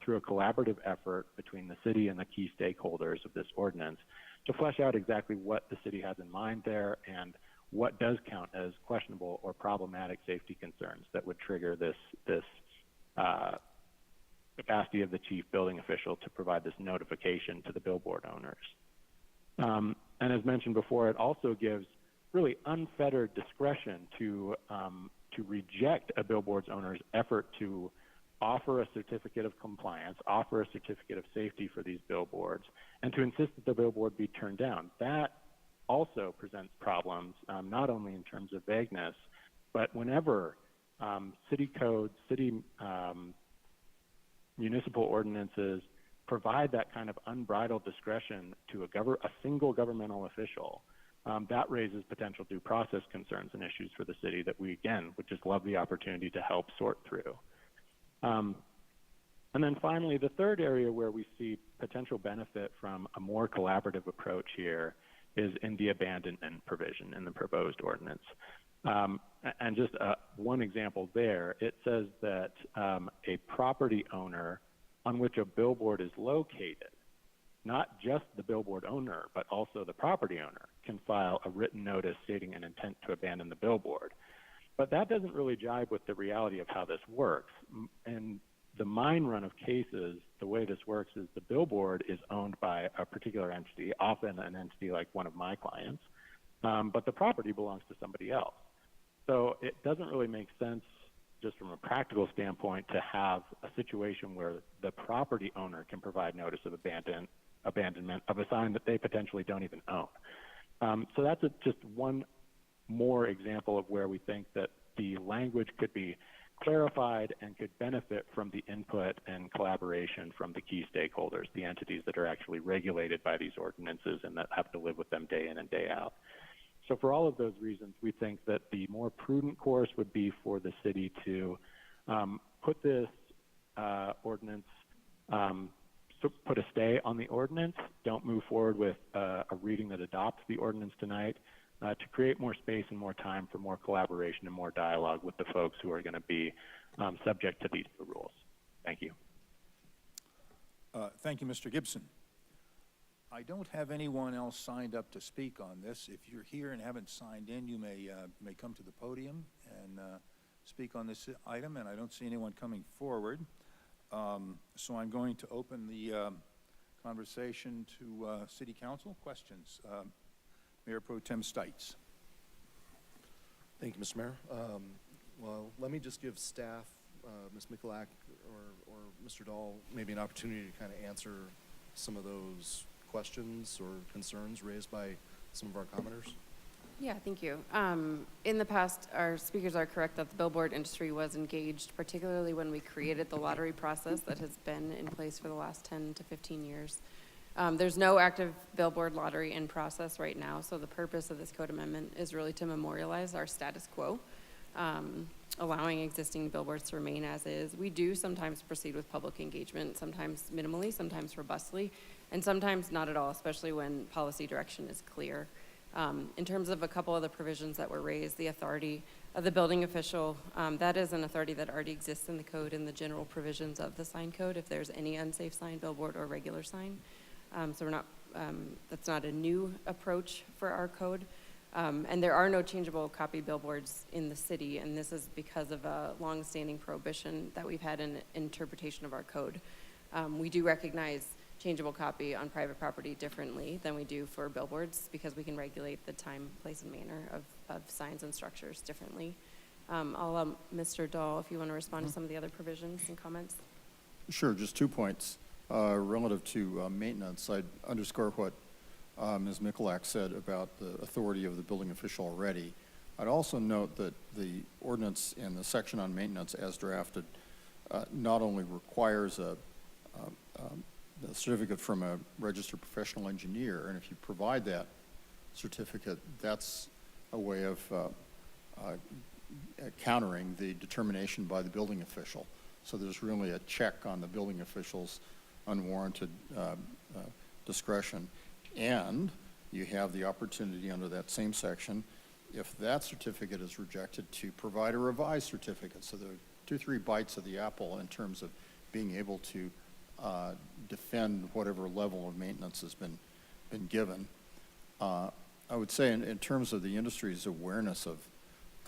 through a collaborative effort between the city and the key stakeholders of this ordinance to flesh out exactly what the city has in mind there and what does count as questionable or problematic safety concerns that would trigger this capacity of the chief building official to provide this notification to the billboard owners. And as mentioned before, it also gives really unfettered discretion to reject a billboard's owner's effort to offer a certificate of compliance, offer a certificate of safety for these billboards, and to insist that the billboard be turned down. That also presents problems, not only in terms of vagueness, but whenever city codes, municipal ordinances provide that kind of unbridled discretion to a single governmental official, that raises potential due process concerns and issues for the city that we, again, would just love the opportunity to help sort through. And then finally, the third area where we see potential benefit from a more collaborative approach here is in the abandonment provision in the proposed ordinance. And just one example there, it says that a property owner on which a billboard is located, not just the billboard owner, but also the property owner, can file a written notice stating an intent to abandon the billboard. But that doesn't really jibe with the reality of how this works. In the mine run of cases, the way this works is the billboard is owned by a particular entity, often an entity like one of my clients, but the property belongs to somebody else. So it doesn't really make sense, just from a practical standpoint, to have a situation where the property owner can provide notice of abandonment of a sign that they potentially don't even own. So that's just one more example of where we think that the language could be clarified and could benefit from the input and collaboration from the key stakeholders, the entities that are actually regulated by these ordinances and that have to live with them day in and day out. So for all of those reasons, we think that the more prudent course would be for the city to put this ordinance, put a stay on the ordinance, don't move forward with a reading that adopts the ordinance tonight, to create more space and more time for more collaboration and more dialogue with the folks who are going to be subject to these new rules. Thank you. Thank you, Mr. Gibson. I don't have anyone else signed up to speak on this. If you're here and haven't signed in, you may come to the podium and speak on this item, and I don't see anyone coming forward. So I'm going to open the conversation to City Council. Questions? Mayor Pro Tem Stites. Thank you, Mr. Mayor. Well, let me just give staff, Ms. Michalak or Mr. Dahl, maybe an opportunity to kind of answer some of those questions or concerns raised by some of our commenters. Yeah, thank you. In the past, our speakers are correct that the billboard industry was engaged, particularly when we created the lottery process that has been in place for the last 10 to 15 years. There's no active billboard lottery in process right now, so the purpose of this code amendment is really to memorialize our status quo, allowing existing billboards to remain as is. We do sometimes proceed with public engagement, sometimes minimally, sometimes robustly, and sometimes not at all, especially when policy direction is clear. In terms of a couple of the provisions that were raised, the authority of the building official, that is an authority that already exists in the code and the general provisions of the sign code if there's any unsafe sign, billboard, or regular sign. So we're not, that's not a new approach for our code. And there are no changeable copy billboards in the city, and this is because of a long-standing prohibition that we've had in interpretation of our code. We do recognize changeable copy on private property differently than we do for billboards because we can regulate the time, place, and manner of signs and structures differently. I'll allow Mr. Dahl, if you want to respond to some of the other provisions and comments. Sure, just 2 points. Relative to maintenance, I'd underscore what Ms. Michalak said about the authority of the building official already. I'd also note that the ordinance in the section on maintenance as drafted not only requires a certificate from a registered professional engineer, and if you provide that certificate, that's a way of countering the determination by the building official. So there's really a check on the building official's unwarranted discretion. And you have the opportunity under that same section, if that certificate is rejected, to provide a revised certificate. So there are 2-3 bites of the apple in terms of being able to defend whatever level of maintenance has been given. I would say in terms of the industry's awareness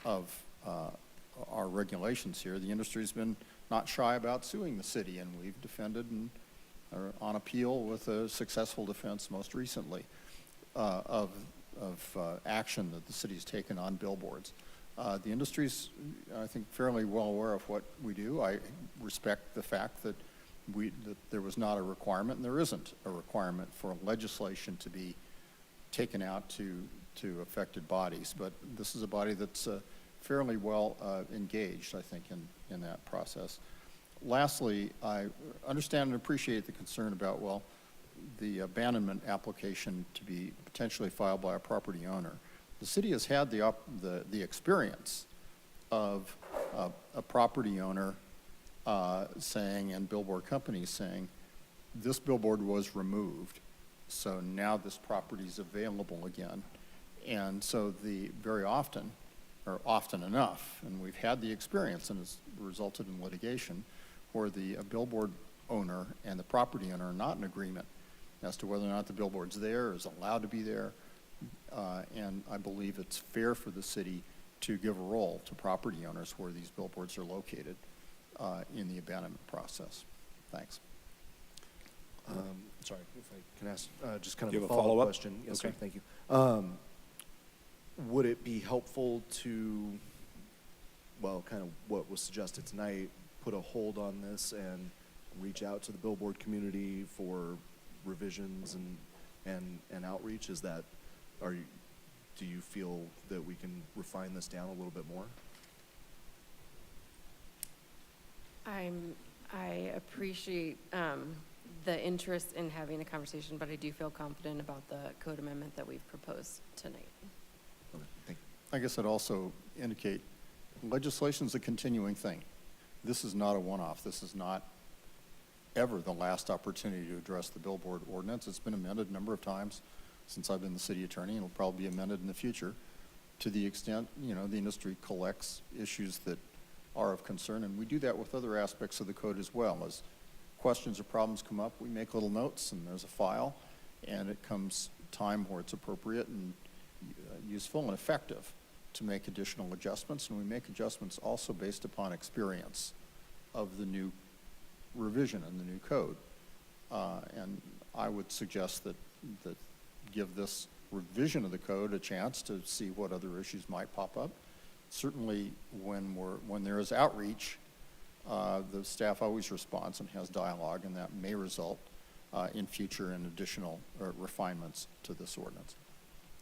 of our regulations here, the industry's been not shy about suing the city, and we've defended and are on appeal with a successful defense most recently of action that the city's taken on billboards. The industry's, I think, fairly well aware of what we do. I respect the fact that there was not a requirement, and there isn't a requirement for legislation to be taken out to affected bodies. But this is a body that's fairly well engaged, I think, in that process. Lastly, I understand and appreciate the concern about, well, the abandonment application to be potentially filed by a property owner. The city has had the experience of a property owner saying, and billboard companies saying, this billboard was removed, so now this property is available again. And so very often, or often enough, and we've had the experience, and it's resulted in litigation, where the billboard owner and the property owner are not in agreement as to whether or not the billboard's there or is allowed to be there. And I believe it's fair for the city to give a role to property owners where these billboards are located in the abandonment process. Thanks. Sorry, if I can ask just kind Do of you a have a follow-up? question. Yes, Okay. sir, thank you. would it be helpful to, well, kind of what was suggested tonight, put a hold on this and reach out to the billboard community for revisions and outreach? Is that, do you feel that we can refine this down a little bit more? I appreciate the interest in having a conversation, but I do feel confident about the code amendment that we've proposed tonight. Okay, thank you. I guess I'd also indicate legislation's a continuing thing. This is not a one-off. This is not ever the last opportunity to address the billboard ordinance. It's been amended a number of times since I've been the city attorney, and it'll probably be amended in the future to the extent, you know, the industry collects issues that are of concern, and we do that with other aspects of the code as well. As questions or problems come up, we make little notes, and there's a file, and it comes time where it's appropriate and useful and effective to make additional adjustments, and we make adjustments also based upon experience of the new revision and the new code. And I would suggest that give this revision of the code a chance to see what other issues might pop up. Certainly, when there is outreach, the staff always responds and has dialogue, and that may result in future and additional refinements to this ordinance.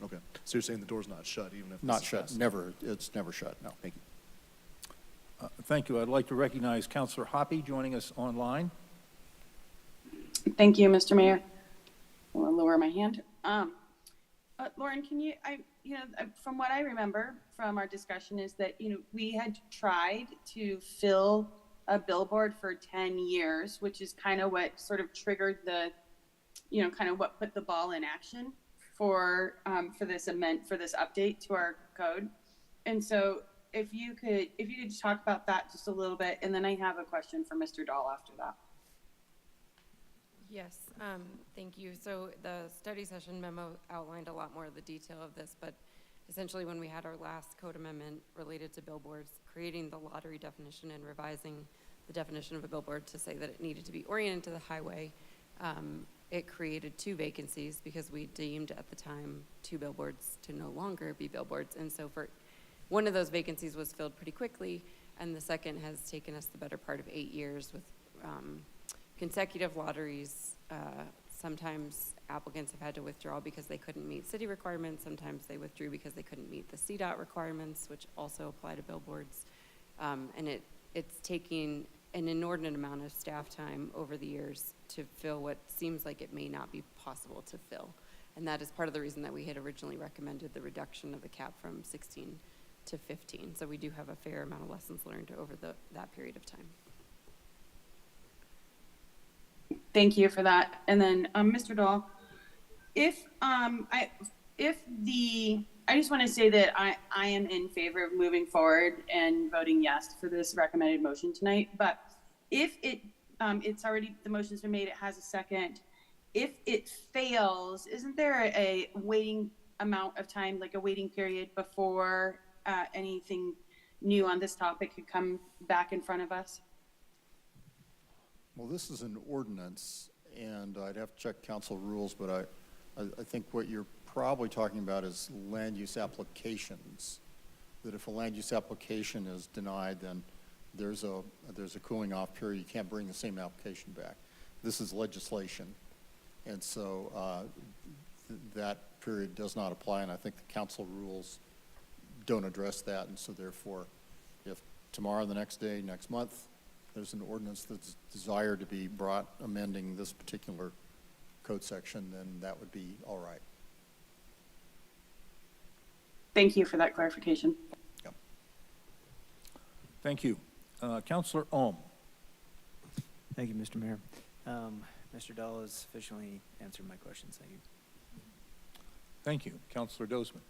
Okay, so you're saying the door's not shut even if Not this is shut, passed? never, it's never shut, no. Thank you. Thank you. I'd like to recognize Councilor Hoppy joining us online. Thank you, Mr. Mayor. I'll lower my hand. Lauren, can you, from what I remember from our discussion is that, we had tried to fill a billboard for 10 years, which is kind of what sort of triggered the, kind of what put the ball in action for this update to our code. And so if you could just talk about that just a little bit, and then I have a question for Mr. Dahl after that. Yes, thank you. So the study session memo outlined a lot more of the detail of this, but essentially when we had our last code amendment related to billboards, creating the lottery definition and revising the definition of a billboard to say that it needed to be oriented to the highway, it created 2 vacancies because we deemed at the time 2 billboards to no longer be billboards. And so for one of those vacancies was filled pretty quickly, and the second has taken us the better part of 8 years with consecutive lotteries. Sometimes applicants have had to withdraw because they couldn't meet city requirements. Sometimes they withdrew because they couldn't meet the CDOT requirements, which also apply to billboards. And it's taking an inordinate amount of staff time over the years to fill what seems like it may not be possible to fill. And that is part of the reason that we had originally recommended the reduction of the cap from 16 to 15. So we do have a fair amount of lessons learned over that period of time. Thank you for that. And then, Mr. Dahl, I just want to say that I am in favor of moving forward and voting yes for this recommended motion tonight. But if it's already, the motion's been made, it has a second. If it fails, isn't there a waiting amount of time, like a waiting period before anything new on this topic could come back in front of us? Well, this is an ordinance, and I'd have to check council rules, but I think what you're probably talking about is land use applications. That if a land use application is denied, then there's a cooling off period. You can't bring the same application back. This is legislation, and so that period does not apply, and I think the council rules don't address that, and so therefore, if tomorrow, the next day, next month, there's an ordinance that's desired to be brought amending this particular code section, then that would be all right. Thank you for that clarification. Yep. Thank you. Councilor Ohm. Thank you, Mr. Mayor. Mr. Dahl has sufficiently answered my questions. Thank you. Thank you. Councilor Dozman.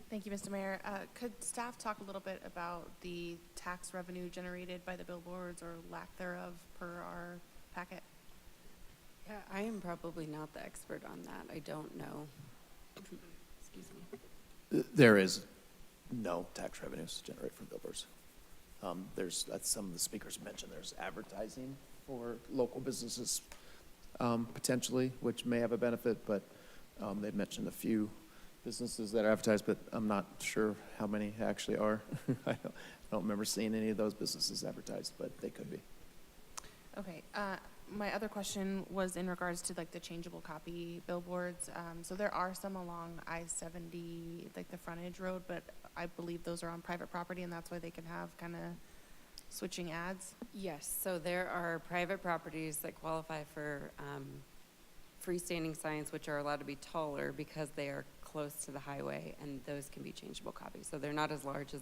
Thank you, Mr. Mayor. Could staff talk a little bit about the tax revenue generated by the billboards or lack thereof per our packet? Yeah, I am probably not the expert on that. I don't know. Excuse me. There is no tax revenues generated from billboards. There's, as some of the speakers mentioned, there's advertising for local businesses potentially, which may have a benefit, but they've mentioned a few businesses that are advertised, but I'm not sure how many actually are. I don't remember seeing any of those businesses advertised, but they could be. Okay, my other question was in regards to like the changeable copy billboards. So there are some along I-70, like the frontage road, but I believe those are on private property and that's why they can have kind of switching ads. Yes, so there are private properties that qualify for freestanding signs, which are allowed to be taller because they are close to the highway, and those can be changeable copies. So they're not as large as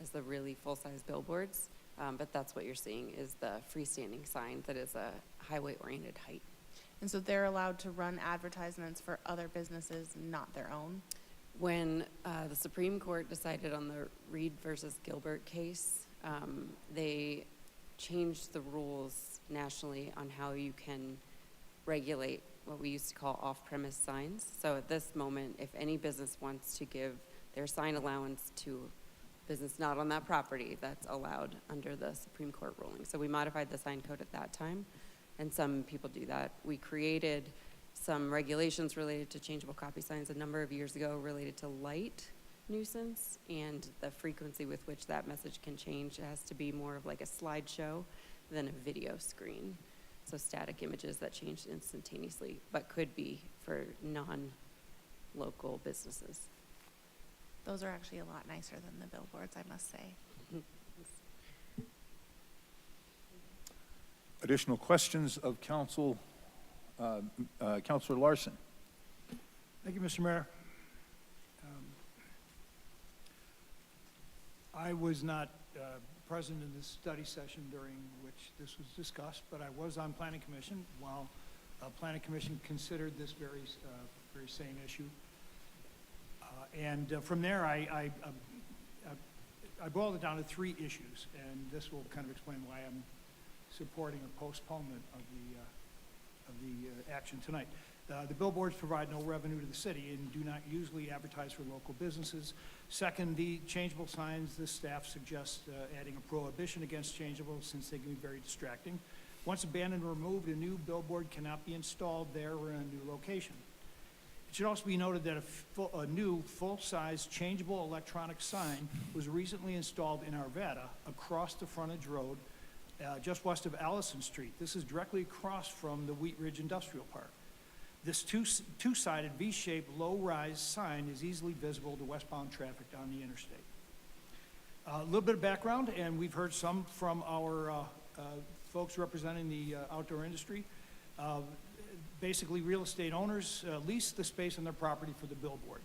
the really full-size billboards, but that's what you're seeing is the freestanding sign that is a highway-oriented height. And so they're allowed to run advertisements for other businesses, not their own? When the Supreme Court decided on the Reed versus Gilbert case, they changed the rules nationally on how you can regulate what we used to call off-premise signs. So at this moment, if any business wants to give their sign allowance to business not on that property, that's allowed under the Supreme Court ruling. So we modified the sign code at that time, and some people do that. We created some regulations related to changeable copy signs a number of years ago related to light nuisance and the frequency with which that message can change. It has to be more of like a slideshow than a video screen. So static images that change instantaneously, but could be for non-local businesses. Those are actually a lot nicer than the billboards, I must say. Additional questions of council, Councilor Larson. Thank you, Mr. Mayor. I was not present in this study session during which this was discussed, but I was on Planning Commission while Planning Commission considered this very same issue. And from there, I boiled it down to 3 issues, and this will kind of explain why I'm supporting a postponement of the action tonight. The billboards provide no revenue to the city and do not usually advertise for local businesses. Second, the changeable signs, the staff suggests adding a prohibition against changeable since they can be very distracting. Once abandoned or removed, a new billboard cannot be installed there or in a new location. It should also be noted that a new full-size changeable electronic sign was recently installed in Arvada across the frontage road just west of Allison Street. This is directly across from the Wheat Ridge Industrial Park. This two-sided V-shaped low-rise sign is easily visible to westbound traffic on the interstate. A little bit of background, and we've heard some from our folks representing the outdoor industry. Basically, real estate owners lease the space on their property for the billboard.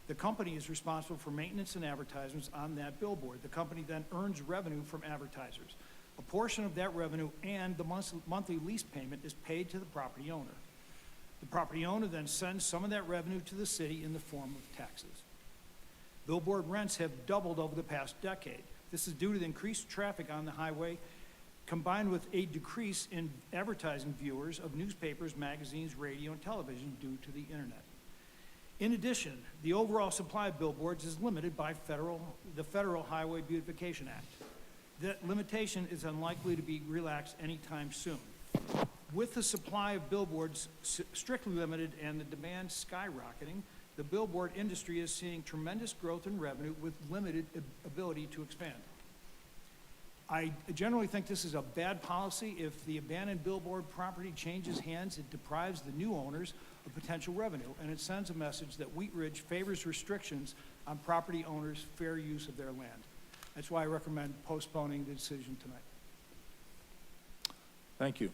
The company is responsible for maintenance and advertisements on that billboard. The company then earns revenue from advertisers. A portion of that revenue and the monthly lease payment is paid to the property owner. The property owner then sends some of that revenue to the city in the form of taxes. Billboard rents have doubled over the past decade. This is due to the increased traffic on the highway, combined with a decrease in advertising viewers of newspapers, magazines, radio, and television due to the internet. In addition, the overall supply of billboards is limited by the Federal Highway Beautification Act. That limitation is unlikely to be relaxed anytime soon. With the supply of billboards strictly limited and the demand skyrocketing, the billboard industry is seeing tremendous growth in revenue with limited ability to expand. I generally think this is a bad policy. If the abandoned billboard property changes hands, it deprives the new owners of potential revenue, and it sends a message that Wheat Ridge favors restrictions on property owners' fair use of their land. That's why I recommend postponing the decision tonight. Thank you.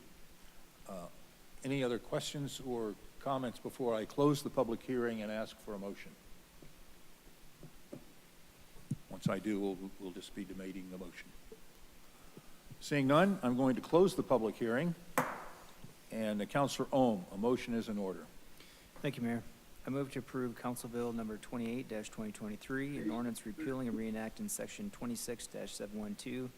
Any other questions or comments before I close the public hearing and ask for a motion? Once I do, we'll just be debating the motion. Seeing none, I'm going to close the public hearing. And Councilor Ohm, a motion is in order. Thank you, Mayor. I move to approve Council Bill number 28-2023, an ordinance repealing and reenacting section 26-712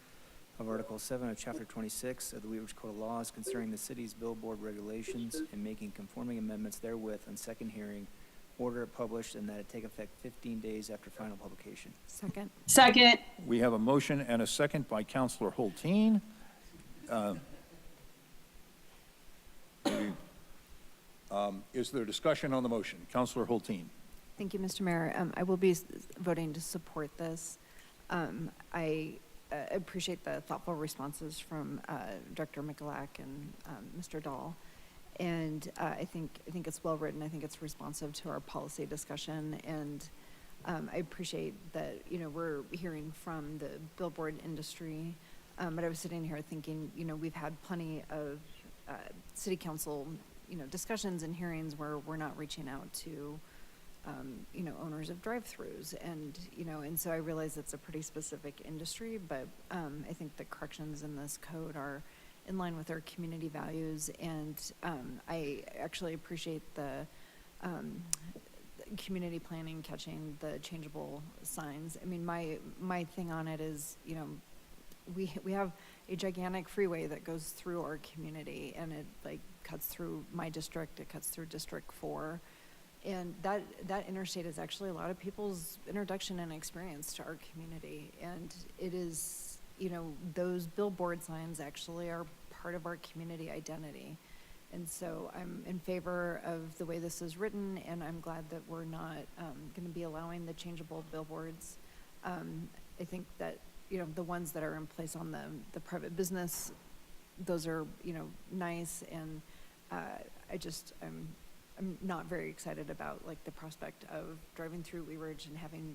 of Article 7 of Chapter 26 of the Wheat Ridge Code of Laws concerning the city's billboard regulations and making conforming amendments therewith on second hearing, order it published, and that it take effect 15 days after final publication. Second. Second. We have a motion and a second by Councilor Hulteen. Is there discussion on the motion? Councilor Hulteen. Thank you, Mr. Mayor. I will be voting to support this. I appreciate the thoughtful responses from Director Mikulak and Mr. Dahl. And I think it's well written. I think it's responsive to our policy discussion. And I appreciate that, we're hearing from the billboard industry. But I was sitting here thinking, we've had plenty of city council, discussions and hearings where we're not reaching out to, owners of drive-throughs. And so I realize it's a pretty specific industry, but I think the corrections in this code are in line with our community values. And I actually appreciate the community planning catching the changeable signs. I mean, my thing on it is, we have a gigantic freeway that goes through our community, and it cuts through my district, it cuts through District 4. And that interstate is actually a lot of people's introduction and experience to our community. And it is, those billboard signs actually are part of our community identity. And so I'm in favor of the way this is written, and I'm glad that we're not going to be allowing the changeable billboards. I think that, the ones that are in place on the private business, those are, nice. And I'm not very excited about the prospect of driving through Wheat Ridge and having,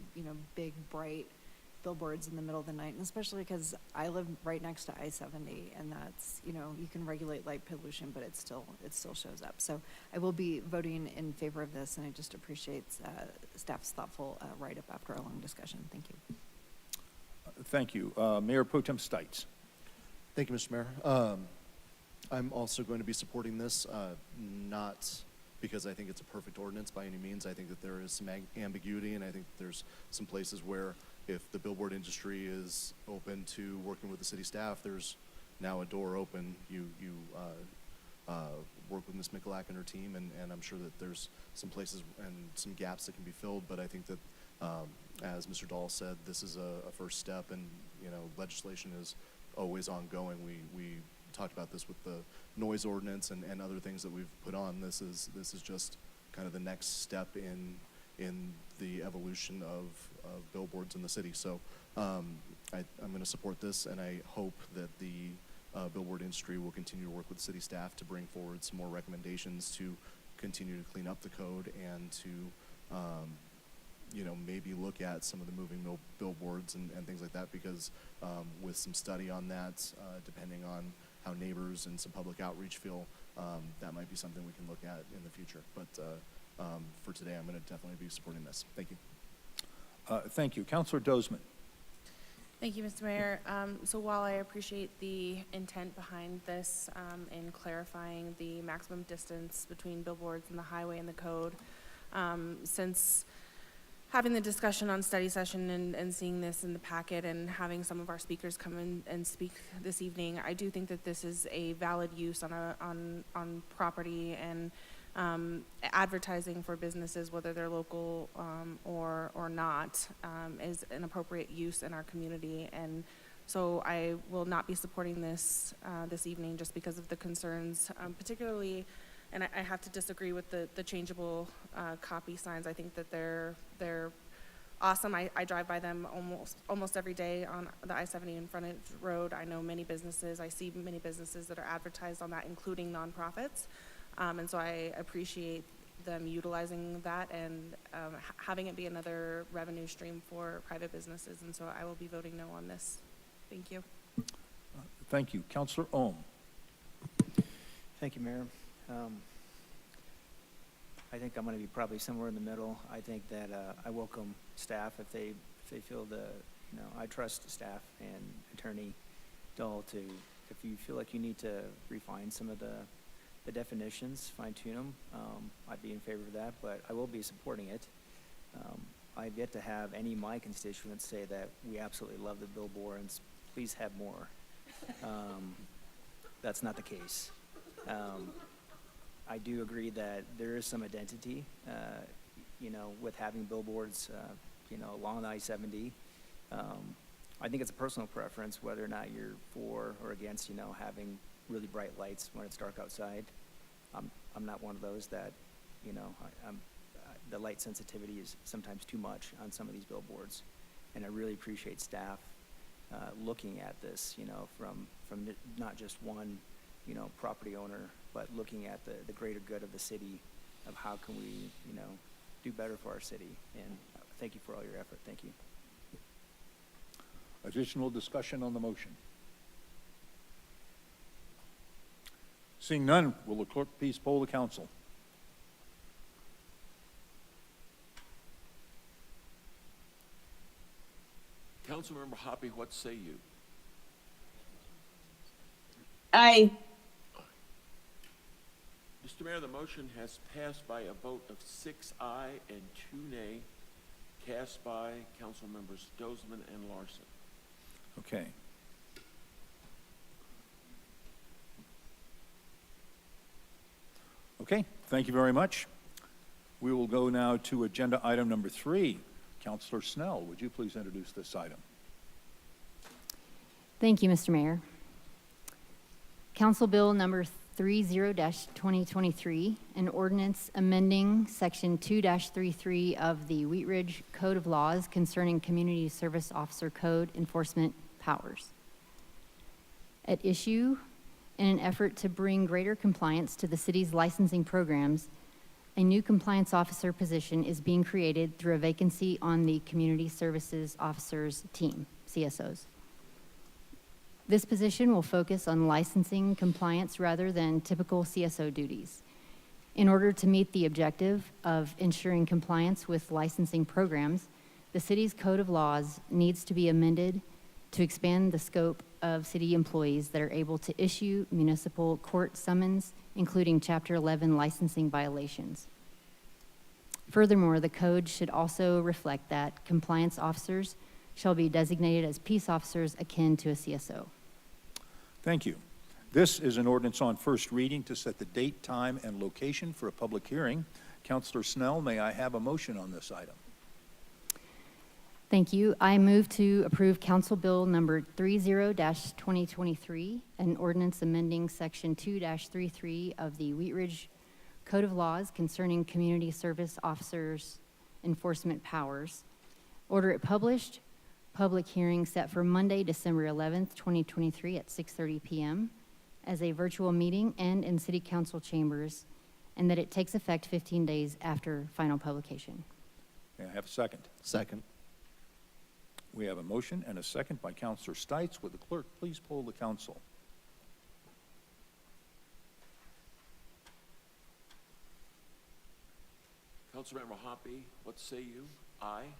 big, bright billboards in the middle of the night, and especially because I live right next to I-70, and that's, you can regulate light pollution, but it still shows up. So I will be voting in favor of this, and I just appreciate staff's thoughtful write-up after a long discussion. Thank you. Thank you. Mayor Pro Tem Stites. Thank you, Mr. Mayor. I'm also going to be supporting this, not because I think it's a perfect ordinance by any means. I think that there is some ambiguity, and I think there's some places where if the billboard industry is open to working with the city staff, there's now a door open. You work with Ms. Mikulak and her team, and I'm sure that there's some places and some gaps that can be filled, but I think that as Mr. Dahl said, this is a first step, and legislation is always ongoing. We talked about this with the noise ordinance and other things that we've put on. This is just kind of the next step in the evolution of billboards in the city. So I'm going to support this, and I hope that the billboard industry will continue to work with city staff to bring forward some more recommendations to continue to clean up the code and to maybe look at some of the moving billboards and things like that, because with some study on that, depending on how neighbors and some public outreach feel, that might be something we can look at in the future. But for today, I'm going to definitely be supporting this. Thank you. Thank you. Councilor Dozeman. Thank you, Mr. Mayor. So while I appreciate the intent behind this in clarifying the maximum distance between billboards and the highway and the code, since having the discussion on study session and seeing this in the packet and having some of our speakers come in and speak this evening, I do think that this is a valid use on property, and advertising for businesses, whether they're local or not, is an appropriate use in our community. And so I will not be supporting this this evening just because of the concerns, particularly. And I have to disagree with the changeable copy signs. I think that they're awesome. I drive by them almost every day on the I-70 and frontage road. I know many businesses. I see many businesses that are advertised on that, including nonprofits. And so I appreciate them utilizing that and having it be another revenue stream for private businesses. And so I will be voting no on this. Thank you. Thank you. Councilor Ohm. Thank you, Mayor. I think I'm going to be probably somewhere in the middle. I think that I welcome staff if they feel I trust staff and Attorney Dahl to, if you feel like you need to refine some of the definitions, fine tune them, I'd be in favor of that, but I will be supporting it. I've yet to have any of my constituents say that we absolutely love the billboards, please have more. That's not the case. I do agree that there is some identity, with having billboards, along the I-70. I think it's a personal preference whether or not you're for or against, having really bright lights when it's dark outside. I'm not one of those that, the light sensitivity is sometimes too much on some of these billboards. And I really appreciate staff looking at this, from not just one, property owner, but looking at the greater good of the city, of how can we, do better for our city. And thank you for all your effort. Thank you. Additional discussion on the motion? Seeing none, will the clerk please poll the council? Councilmember Hoppy, what say you? Aye. Mr. Mayor, the motion has passed by a vote of 6 aye and 2 nay, cast by council members Dozman and Larson. Okay. Okay, thank you very much. We will go now to agenda item number 3. Councilor Snell, would you please introduce this item? Thank you, Mr. Mayor. Council Bill number 30-2023, an ordinance amending Section 2-33 of the Wheat Ridge Code of Laws concerning Community Service Officer Code enforcement powers. At issue, in an effort to bring greater compliance to the city's licensing programs, a new compliance officer position is being created through a vacancy on the Community Services Officers team, CSOs. This position will focus on licensing compliance rather than typical CSO duties. In order to meet the objective of ensuring compliance with licensing programs, the city's Code of Laws needs to be amended to expand the scope of city employees that are able to issue municipal court summons, including Chapter 11 licensing violations. Furthermore, the code should also reflect that compliance officers shall be designated as peace officers akin to a CSO. Thank you. This is an ordinance on first reading to set the date, time, and location for a public hearing. Councilor Snell, may I have a motion on this item? Thank you. I move to approve Council Bill number 30-2023, an ordinance amending Section 2-33 of the Wheat Ridge Code of Laws concerning Community Service Officers enforcement powers. Order it published. Public hearing set for Monday, December 11th, 2023 at 6:30 p.m. as a virtual meeting and in City Council chambers, and that it takes effect 15 days after final publication. May I have a second? Second. We have a motion and a second by Councilor Stites. Would the clerk please poll the council? Councilmember Hoppy, what say you? Aye.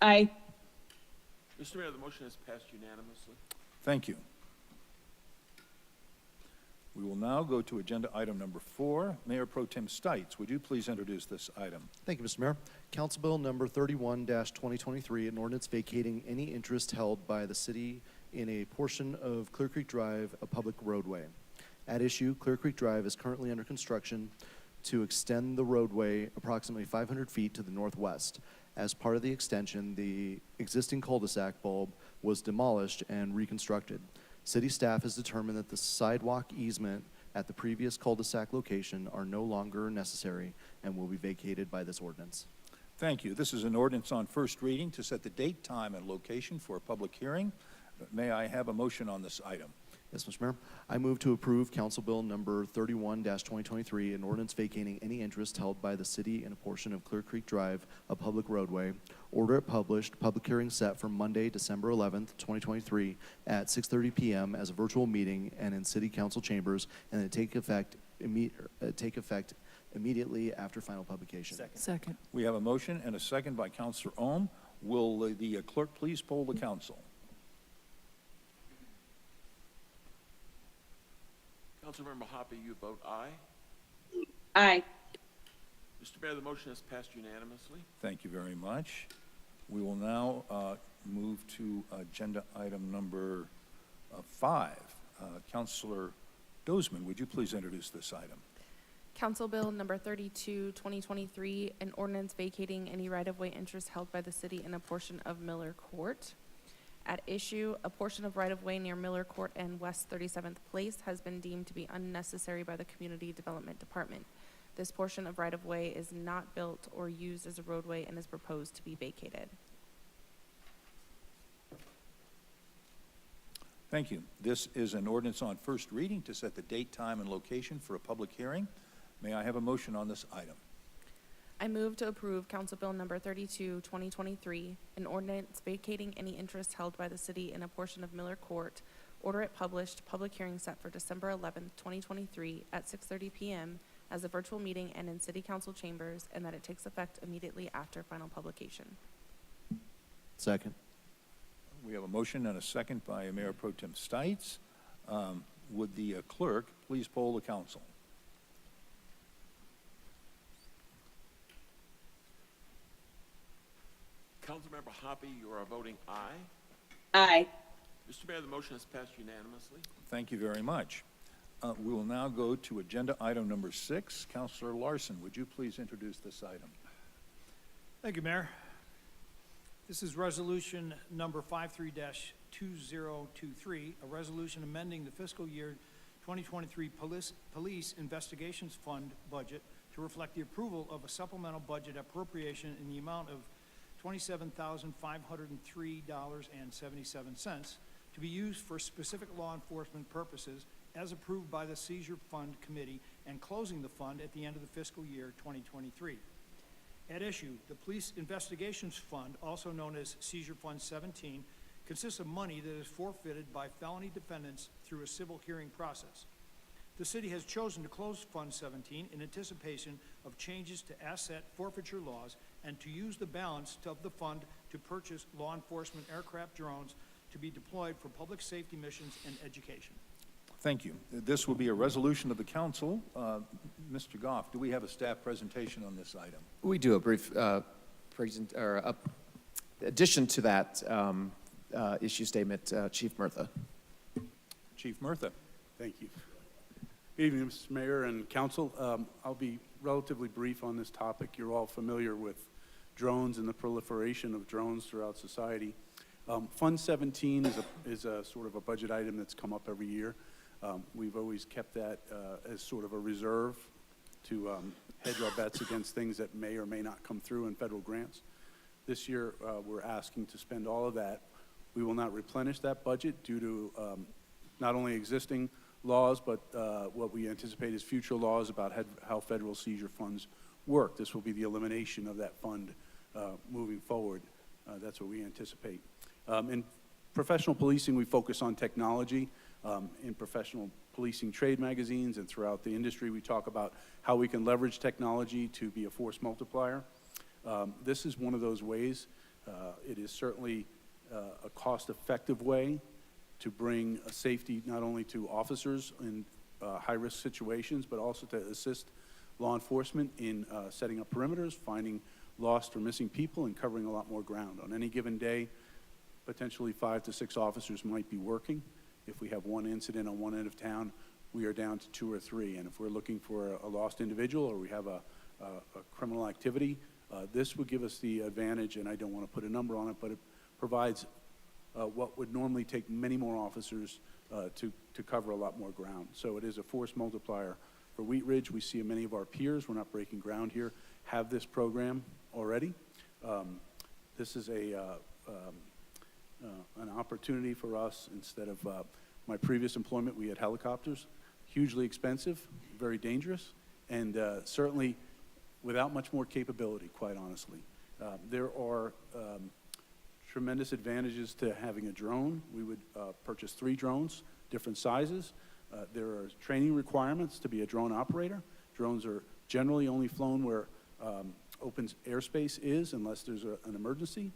Aye. Mr. Mayor, the motion has passed unanimously. Thank you. We will now go to agenda item number 4. Mayor Pro Tem Stites, would you please introduce this item? Thank you, Mr. Mayor. Council Bill number 31-2023, an ordinance vacating any interest held by the city in a portion of Clear Creek Drive, a public roadway. At issue, Clear Creek Drive is currently under construction to extend the roadway approximately 500 feet to the northwest. As part of the extension, the existing cul-de-sac bulb was demolished and reconstructed. City staff has determined that the sidewalk easement at the previous cul-de-sac location are no longer necessary and will be vacated by this ordinance. Thank you. This is an ordinance on first reading to set the date, time, and location for a public hearing. May I have a motion on this item? Yes, Mr. Mayor. I move to approve Council Bill number 31-2023, an ordinance vacating any interest held by the city in a portion of Clear Creek Drive, a public roadway. Order it published, public hearing set for Monday, December 11th, 2023 at 6:30 p.m. as a virtual meeting and in City Council chambers, and it take effect immediately after final publication. Second. We have a motion and a second by Councilor Ohm. Will the clerk please poll the council? Councilmember Hoppy, you vote aye. Aye. Mr. Mayor, the motion has passed unanimously. Thank you very much. We will now move to agenda item number 5. Councilor Dozman, would you please introduce this item? Council Bill number 32-2023, an ordinance vacating any right-of-way interest held by the city in a portion of Miller Court. At issue, a portion of right-of-way near Miller Court and West 37th Place has been deemed to be unnecessary by the Community Development Department. This portion of right-of-way is not built or used as a roadway and is proposed to be vacated. Thank you. This is an ordinance on first reading to set the date, time, and location for a public hearing. May I have a motion on this item? I move to approve Council Bill Number 32, 2023, an ordinance vacating any interest held by the city in a portion of Miller Court, order it published, public hearing set for December 11th, 2023 at 6:30 p.m. as a virtual meeting and in city council chambers, and that it takes effect immediately after final publication. Second. We have a motion and a second by Mayor Pro Tem Stites. Would the clerk please poll the council? Councilmember Hoppe, you are voting aye. Aye. Mr. Mayor, the motion has passed unanimously. Thank you very much. We will now go to agenda item number 6. Councilor Larson, would you please introduce this item? Thank you, Mayor. This is resolution number 53-2023, a resolution amending the fiscal year 2023 Police Investigations Fund budget to reflect the approval of a supplemental budget appropriation in the amount of $27,503.77 to be used for specific law enforcement purposes as approved by the Seizure Fund Committee and closing the fund at the end of the fiscal year 2023. At issue, the Police Investigations Fund, also known as Seizure Fund 17, consists of money that is forfeited by felony defendants through a civil hearing process. The city has chosen to close Fund 17 in anticipation of changes to asset forfeiture laws and to use the balance of the fund to purchase law enforcement aircraft drones to be deployed for public safety missions and education. Thank you. This will be a resolution of the council. Mr. Goff, do we have a staff presentation on this item? We do a brief addition to that issue statement, Chief Murtha. Chief Murtha. Thank you. Good evening, Mr. Mayor and Council. I'll be relatively brief on this topic. You're all familiar with drones and the proliferation of drones throughout society. Fund 17 is a sort of a budget item that's come up every year. We've always kept that as sort of a reserve to hedge our bets against things that may or may not come through in federal grants. This year, we're asking to spend all of that. We will not replenish that budget due to not only existing laws, but what we anticipate is future laws about how federal seizure funds work. This will be the elimination of that fund moving forward. That's what we anticipate. In professional policing, we focus on technology. In professional policing trade magazines and throughout the industry, we talk about how we can leverage technology to be a force multiplier. This is one of those ways. It is certainly a cost-effective way to bring a safety not only to officers in high-risk situations, but also to assist law enforcement in setting up perimeters, finding lost or missing people, and covering a lot more ground. On any given day, potentially 5 to 6 officers might be working. If we have one incident on one end of town, we are down to 2 or 3. And if we're looking for a lost individual or we have a criminal activity, this would give us the advantage, and I don't want to put a number on it, but it provides what would normally take many more officers to cover a lot more ground. So it is a force multiplier. For Wheat Ridge, we see many of our peers, we're not breaking ground here, have this program already. This is an opportunity for us. Instead of my previous employment, we had helicopters, hugely expensive, very dangerous, and certainly without much more capability, quite honestly. There are tremendous advantages to having a drone. We would purchase 3 drones, different sizes. There are training requirements to be a drone operator. Drones are generally only flown where open airspace is, unless there's an emergency.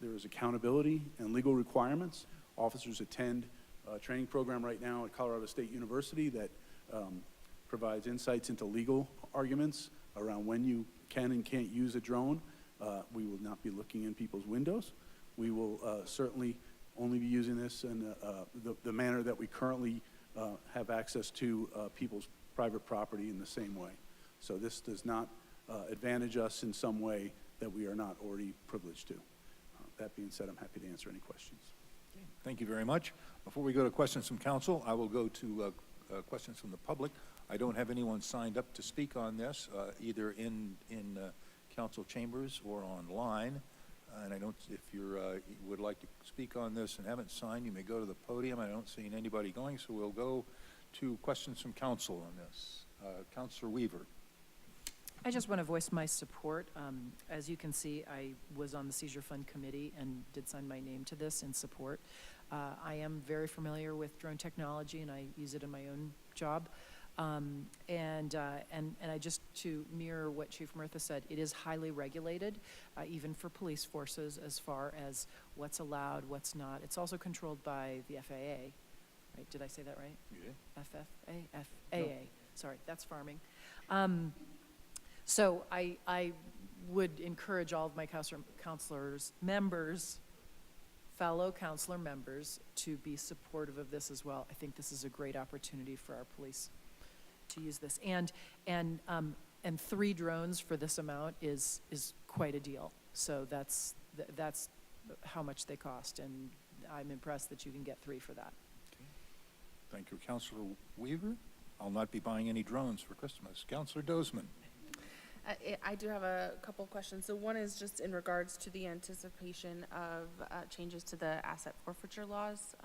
There is accountability and legal requirements. Officers attend a training program right now at Colorado State University that provides insights into legal arguments around when you can and can't use a drone. We will not be looking in people's windows. We will certainly only be using this in the manner that we currently have access to people's private property in the same way. So this does not advantage us in some way that we are not already privileged to. That being said, I'm happy to answer any questions. Thank you very much. Before we go to questions from council, I will go to questions from the public. I don't have anyone signed up to speak on this, either in council chambers or online. And I don't, if you would like to speak on this and haven't signed, you may go to the podium. I don't see anybody going, so we'll go to questions from council on this. Councilor Weaver. I just want to voice my support. As you can see, I was on the Seizure Fund Committee and did sign my name to this in support. I am very familiar with drone technology, and I use it in my own job. And I just, to mirror what Chief Murtha said, it is highly regulated, even for police forces, as far as what's allowed, what's not. It's also controlled by the FAA, right? Did I say that right? Yeah. FFA? FAA, sorry, that's farming. So I would encourage all of my fellow counselor members to be supportive of this as well. I think this is a great opportunity for our police to use this. And 3 drones for this amount is quite a deal. So that's how much they cost, and I'm impressed that you can get 3 for that. Okay. Thank you, Councilor Weaver. I'll not be buying any drones for Christmas. Councilor Dozeman. I do have a couple questions. So one is just in regards to the anticipation of changes to the asset forfeiture laws.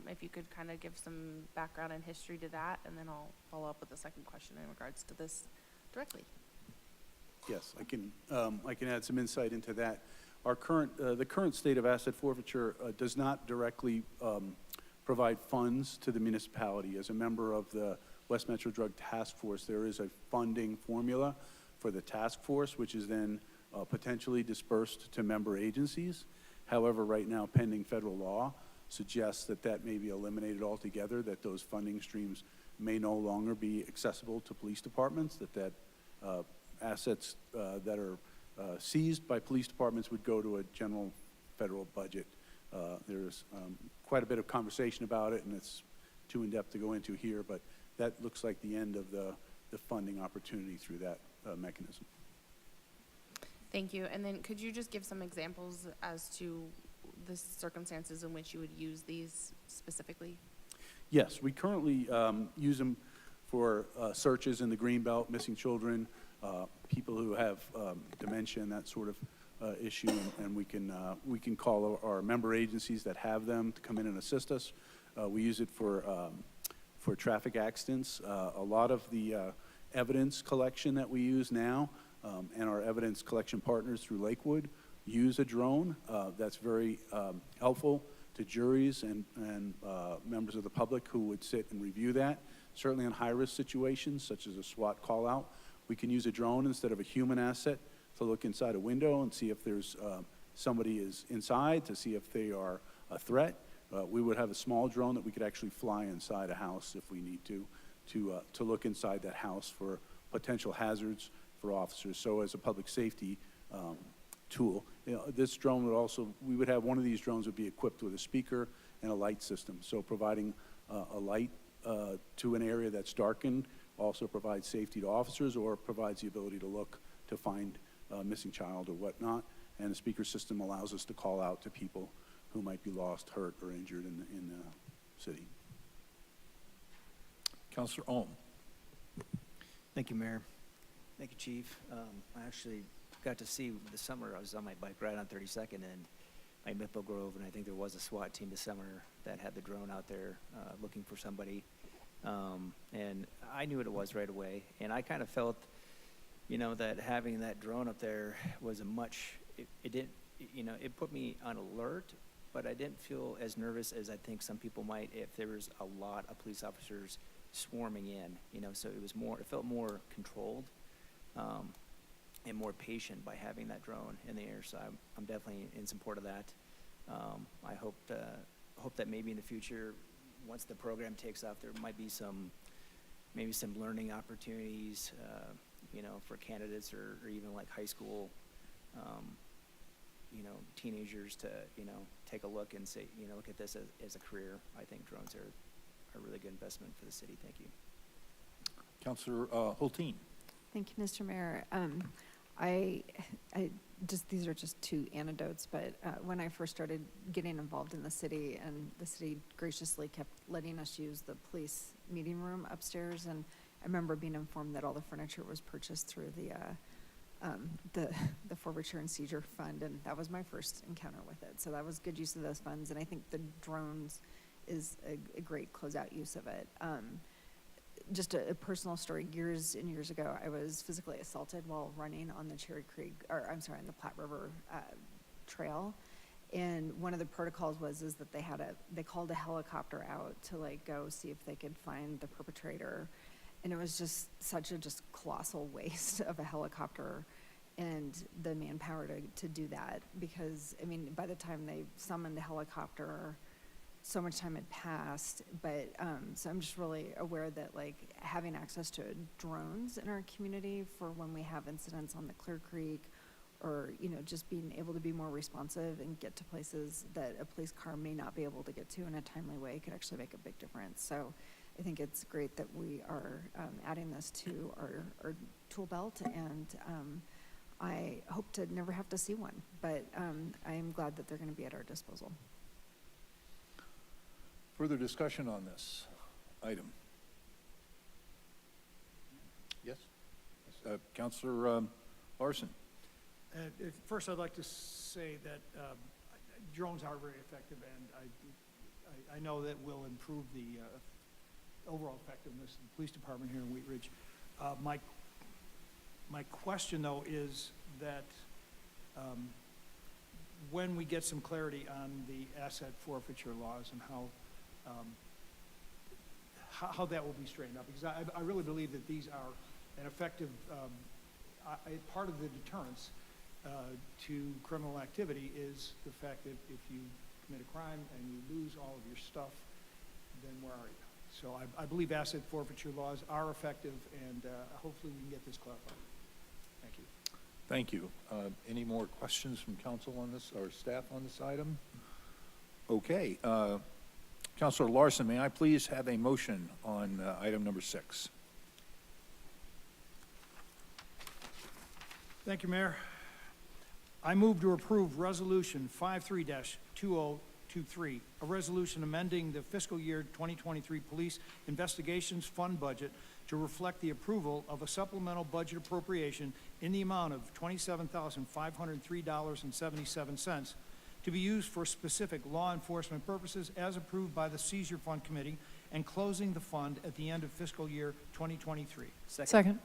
If you could kind of give some background and history to that, and then I'll follow up with the second question in regards to this directly. Yes, I can add some insight into that. Our the current state of asset forfeiture does not directly provide funds to the municipality. As a member of the West Metro Drug Task Force, there is a funding formula for the task force, which is then potentially dispersed to member agencies. However, right now, pending federal law suggests that that may be eliminated altogether, that those funding streams may no longer be accessible to police departments, that assets that are seized by police departments would go to a general federal budget. There's quite a bit of conversation about it, and it's too in-depth to go into here, but that looks like the end of the funding opportunity through that mechanism. Thank you. And then could you just give some examples as to the circumstances in which you would use these specifically? Yes, we currently use them for searches in the Greenbelt, missing children, people who have dementia and that sort of issue, and we can call our member agencies that have them to come in and assist us. We use it for traffic accidents. A lot of the evidence collection that we use now, and our evidence collection partners through Lakewood use a drone. That's very helpful to juries and members of the public who would sit and review that. Certainly in high-risk situations, such as a SWAT call-out, we can use a drone instead of a human asset to look inside a window and see if there's somebody is inside, to see if they are a threat. We would have a small drone that we could actually fly inside a house if we need to look inside that house for potential hazards for officers. So as a public safety tool, this drone would also, we would have one of these drones would be equipped with a speaker and a light system. So providing a light to an area that's darkened also provides safety to officers, or provides the ability to look to find a missing child or whatnot. And the speaker system allows us to call out to people who might be lost, hurt, or injured in the city. Councilor Ohm. Thank you, Mayor. Thank you, Chief. I actually got to see this summer, I was on my bike ride on 32nd and by Maple Grove, and I think there was a SWAT team this summer that had the drone out there looking for somebody. And I knew what it was right away. And I kind of felt, that having that drone up there was it put me on alert, but I didn't feel as nervous as I think some people might if there was a lot of police officers swarming in, so it felt more controlled and more patient by having that drone in the air. So I'm definitely in support of that. I hope that maybe in the future, once the program takes off, there might be maybe some learning opportunities, for candidates or even like high school, teenagers to, take a look and say, look at this as a career. I think drones are a really good investment for the city. Thank you. Councilor Hulteen. Thank you, Mr. Mayor. These are just 2 anecdotes, but when I first started getting involved in the city, and the city graciously kept letting us use the police meeting room upstairs, and I remember being informed that all the furniture was purchased through the forfeiture and seizure fund, and that was my first encounter with it. So that was good use of those funds, and I think the drones is a great closeout use of it. Just a personal story, years and years ago, I was physically assaulted while running on the Cherry Creek, or I'm sorry, on the Platte River Trail. And one of the protocols is that they called a helicopter out to like go see if they could find the perpetrator. And it was just such a colossal waste of a helicopter and the manpower to do that, because I mean, by the time they summoned the helicopter, so much time had passed. But so I'm just really aware that like having access to drones in our community for when we have incidents on the Clear Creek, or just being able to be more responsive and get to places that a police car may not be able to get to in a timely way, could actually make a big difference. So I think it's great that we are adding this to our tool belt, and I hope to never have to see one, but I am glad that they're going to be at our disposal. Further discussion on this item? Yes? Councilor Larson. First, I'd like to say that drones are very effective, and I know that will improve the overall effectiveness of the police department here in Wheat Ridge. My question, though, is that when we get some clarity on the asset forfeiture laws and how that will be straightened out, because I really believe that these are an effective part of the deterrence to criminal activity is the fact that if you commit a crime and you lose all of your stuff, then where are you? So I believe asset forfeiture laws are effective, and hopefully we can get this clarified. Thank you. Thank you. Any more questions from council on this, or staff on this item? Okay. Councilor Larson, may I please have a motion on item number 6? Thank you, Mayor. I move to approve Resolution 53-2023, a resolution amending the fiscal year 2023 Police Investigations Fund budget to reflect the approval of a supplemental budget appropriation in the amount of $27,503.77 to be used for specific law enforcement purposes as approved by the Seizure Fund Committee, and closing the fund at the end of fiscal year 2023. Second.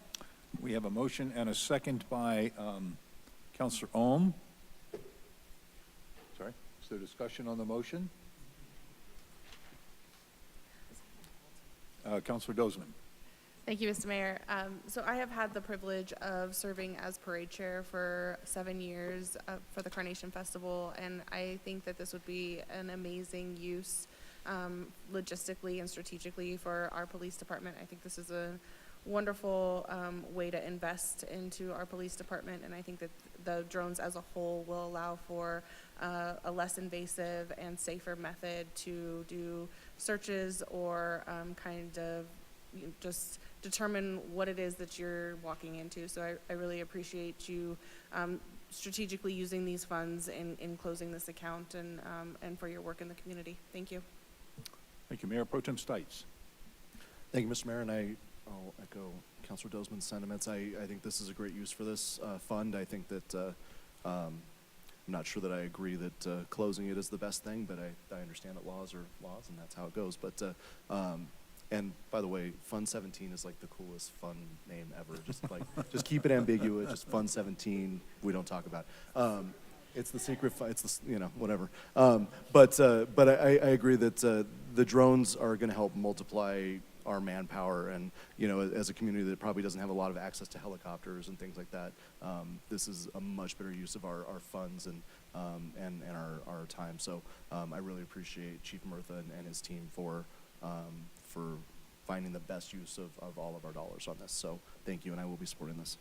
We have a motion and a second by Councilor Ohm. Sorry, is there discussion on the motion? Councilor Dozman. Thank you, Mr. Mayor. So I have had the privilege of serving as parade chair for 7 years for the Carnation Festival, and I think that this would be an amazing use logistically and strategically for our police department. I think this is a wonderful way to invest into our police department, and I think that the drones as a whole will allow for a less invasive and safer method to do searches or kind of just determine what it is that you're walking into. So I really appreciate you strategically using these funds in closing this account, and for your work in the community. Thank you. Thank you, Mayor Pro Tem Stites. Thank you, Mr. Mayor, and I'll echo Councilor Dozman's sentiments. I think this is a great use for this fund. I think that I'm not sure that I agree that closing it is the best thing, but I understand that laws are laws, and that's how it goes. But and by the way, Fund 17 is like the coolest fund name ever. Just keep it ambiguous. Just Fund 17. We don't talk about. It's the secret. It's the whatever. But I agree that the drones are going to help multiply our manpower, and as a community that probably doesn't have a lot of access to helicopters and things like that, this is a much better use of our funds and our time. So I really appreciate Chief Murtha and his team for finding the best use of all of our dollars on this. So thank you, and I will be supporting this.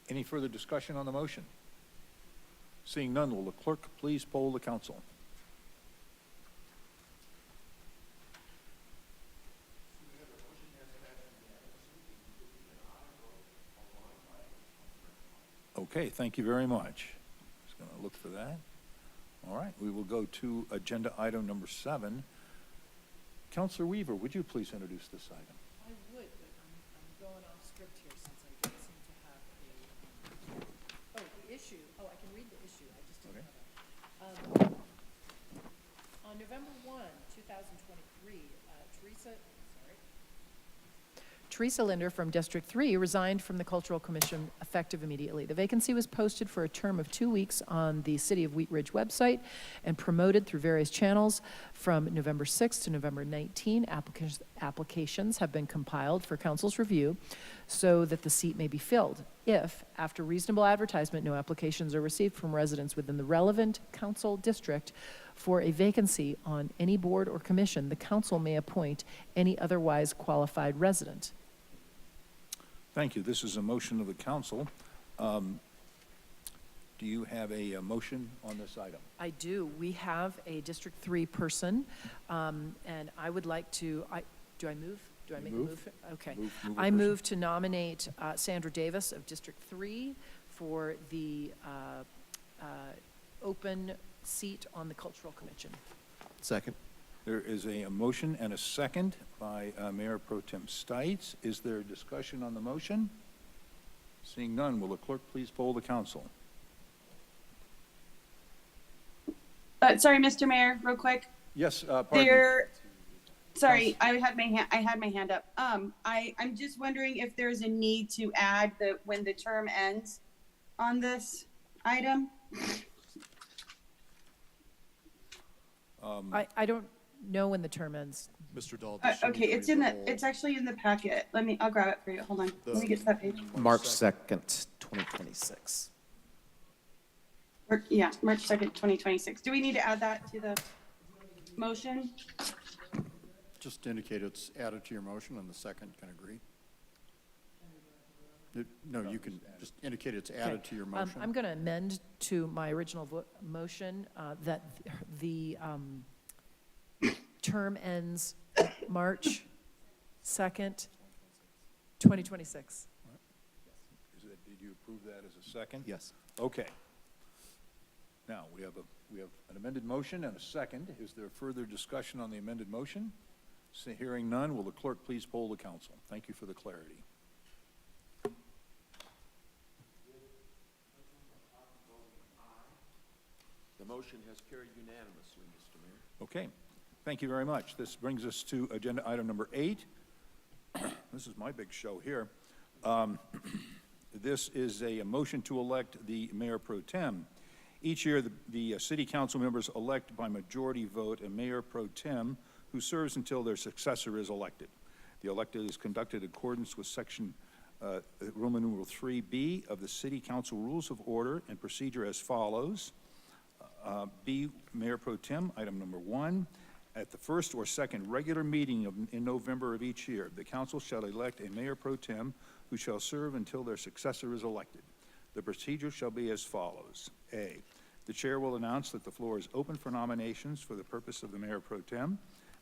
Any further discussion on the motion? Seeing none, will the clerk please poll the council? Okay, thank you very much. Just going to look for that. All right, we will go to agenda item number 7. Councilor Weaver, would you please introduce this item? I would, but November 1, 2023, Teresa Linder from District 3 resigned from the Cultural Commission effective immediately. The vacancy was posted for a term of 2 weeks on the City of Wheat Ridge website and promoted through various channels. From November 6 to November 19, applications have been compiled for council's review so that the seat may be filled. If, after reasonable advertisement, no applications are received from residents within the relevant council district for a vacancy on any board or commission, the council may appoint any otherwise qualified resident. Thank you. This is a motion of the council. Do you have a motion on this item? I do. We have a District 3 person, and I would like to, do I move? Do I make a move? Okay. Move a I person. move to nominate Sandra Davis of District 3 for the open seat on the Cultural Commission. Second. There is a motion and a second by Mayor Pro Tem Stites. Is there discussion on the motion? Seeing none, will the clerk please poll the council? Sorry, Mr. Mayor, real quick. Yes, pardon me. Sorry, I had my hand up. I'm just wondering if there's a need to add when the term ends on this item. I don't know when the term ends. Mr. Dahl. Okay, it's actually in the packet. I'll grab it for you. Hold on. Let me get to that page. March 2nd, 2026. Yeah, March 2nd, 2026. Do we need to add that to the motion? Just indicate it's added to your motion and the second can agree. No, you can just indicate it's added to your motion. I'm going to amend to my original motion that the term ends March 2nd, 2026. Did you approve that as a second? Yes. Okay. Now, we have an amended motion and a second. Is there further discussion on the amended motion? Hearing none, will the clerk please poll the council? Thank you for the clarity. The motion has carried unanimously, Mr. Mayor. Okay, thank you very much. This brings us to agenda item number 8. This is my big show here. This is a motion to elect the mayor pro tem. Each year, the city council members elect by majority vote a mayor pro tem who serves until their successor is elected. The elected is conducted in accordance with section Roman numeral 3B of the City Council Rules of Order and Procedure as follows. B, Mayor Pro Tem, item number 1. At the first or second regular meeting in November of each year, the council shall elect a Mayor Pro Tem who shall serve until their successor is elected. The procedure shall be as follows. A, the chair will announce that the floor is open for nominations for the purpose of the Mayor Pro Tem.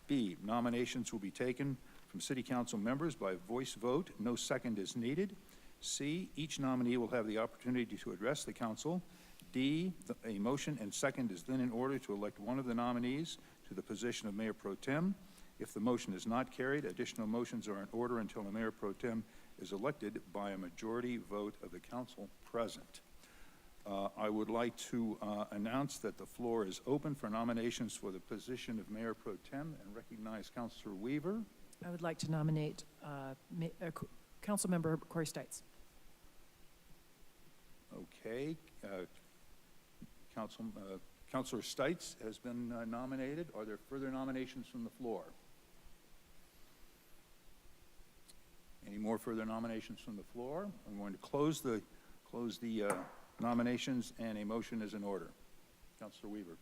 B, nominations will be taken from city council members by voice vote. No second is needed. C, each nominee will have the opportunity to address the council. D, a motion and second is then in order to elect one of the nominees to the position of Mayor Pro Tem. If the motion is not carried, additional motions are in order until the Mayor Pro Tem is elected by a majority vote of the council present. I would like to announce that the floor is open for nominations for the position of Mayor Pro Tem and recognize Councilor Weaver. I would like to nominate Councilmember Corey Stites. Okay. Councilor Stites has been nominated. Are there further nominations from the floor? Any more further nominations from the floor? I'm going to close the nominations, and a motion is in order. Councilor Weaver.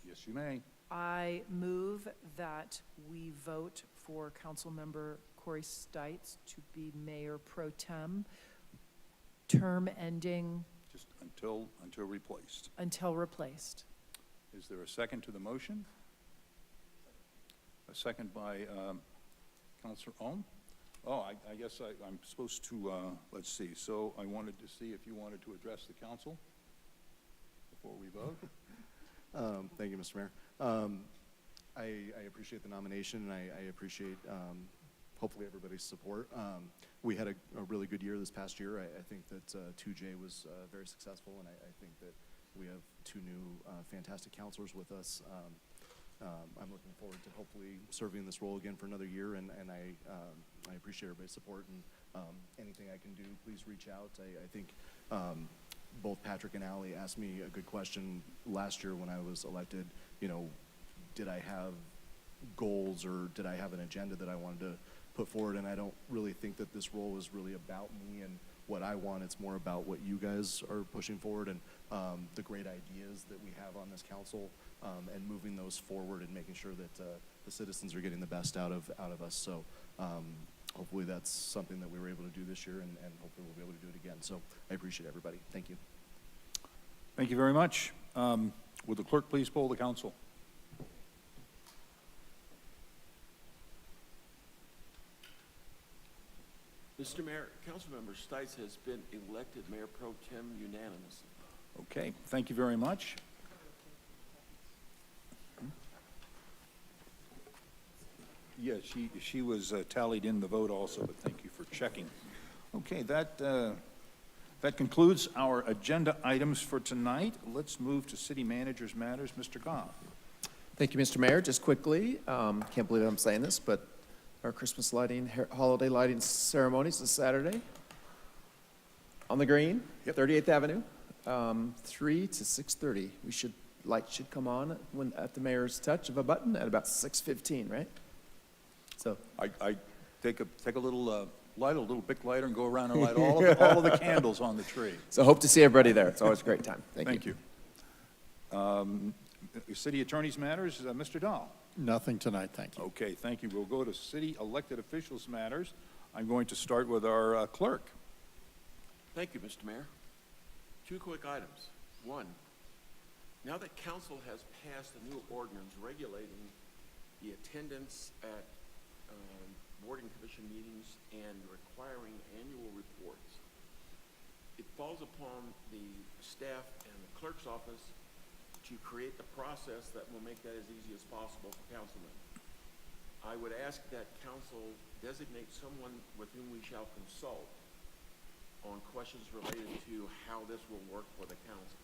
Yes, you may. I move that we vote for Councilmember Corey Stites to be Mayor Pro Tem, term ending Just until replaced. until replaced. Is there a second to the motion? A second by Councilor Ohm? Oh, I guess I'm supposed to, let's see. So I wanted to see if you wanted to address the council before we vote. Thank you, Mr. Mayor. I appreciate the nomination, and I appreciate hopefully everybody's support. We had a really good year this past year. I think that 2J was very successful, and I think that We have two new fantastic counselors with us. I'm looking forward to hopefully serving this role again for another year, and I appreciate everybody's support, and anything I can do, please reach out. I think both Patrick and Ally asked me a good question last year when I was elected. You know, did I have goals or did I have an agenda that I wanted to put forward? And I don't really think that this role is really about me and what I want. It's more about what you guys are pushing forward and the great ideas that we have on this council, and moving those forward and making sure that the citizens are getting the best out of us. So hopefully that's something that we were able to do this year, and hopefully we'll be able to do it again. So I appreciate everybody. Thank you. Thank you very much. Would the clerk please poll the council? Mr. Mayor, Councilmember Stites has been elected Mayor Pro Tem unanimously. Okay, thank you very much. Yeah, she was tallied in the vote also, but thank you for checking. Okay, that concludes our agenda items for tonight. Let's move to city managers matters. Mr. Goff. Thank you, Mr. Mayor. Just quickly, can't believe I'm saying this, but our Christmas lighting, holiday lighting ceremonies this Saturday on the green, 38th Avenue, 3 to 6:30. Lights should come on at the mayor's touch of a button at about 6:15, right? So I take a little light, a little Bic lighter, and go around and light all of the candles on the tree. So hope to see everybody there. It's always a great time. Thank you. City attorney's matters, Mr. Dahl. Nothing tonight, thank you. Okay, thank you. We'll go to city elected officials matters. I'm going to start with our clerk. Thank you, Mr. Mayor. Two quick items. One, now that council has passed a new ordinance regulating the attendance at board and commission meetings and requiring annual reports, it falls upon the staff and the clerk's office to create the process that will make that as easy as possible for councilmen. I would ask that council designate someone with whom we shall consult on questions related to how this will work for the council.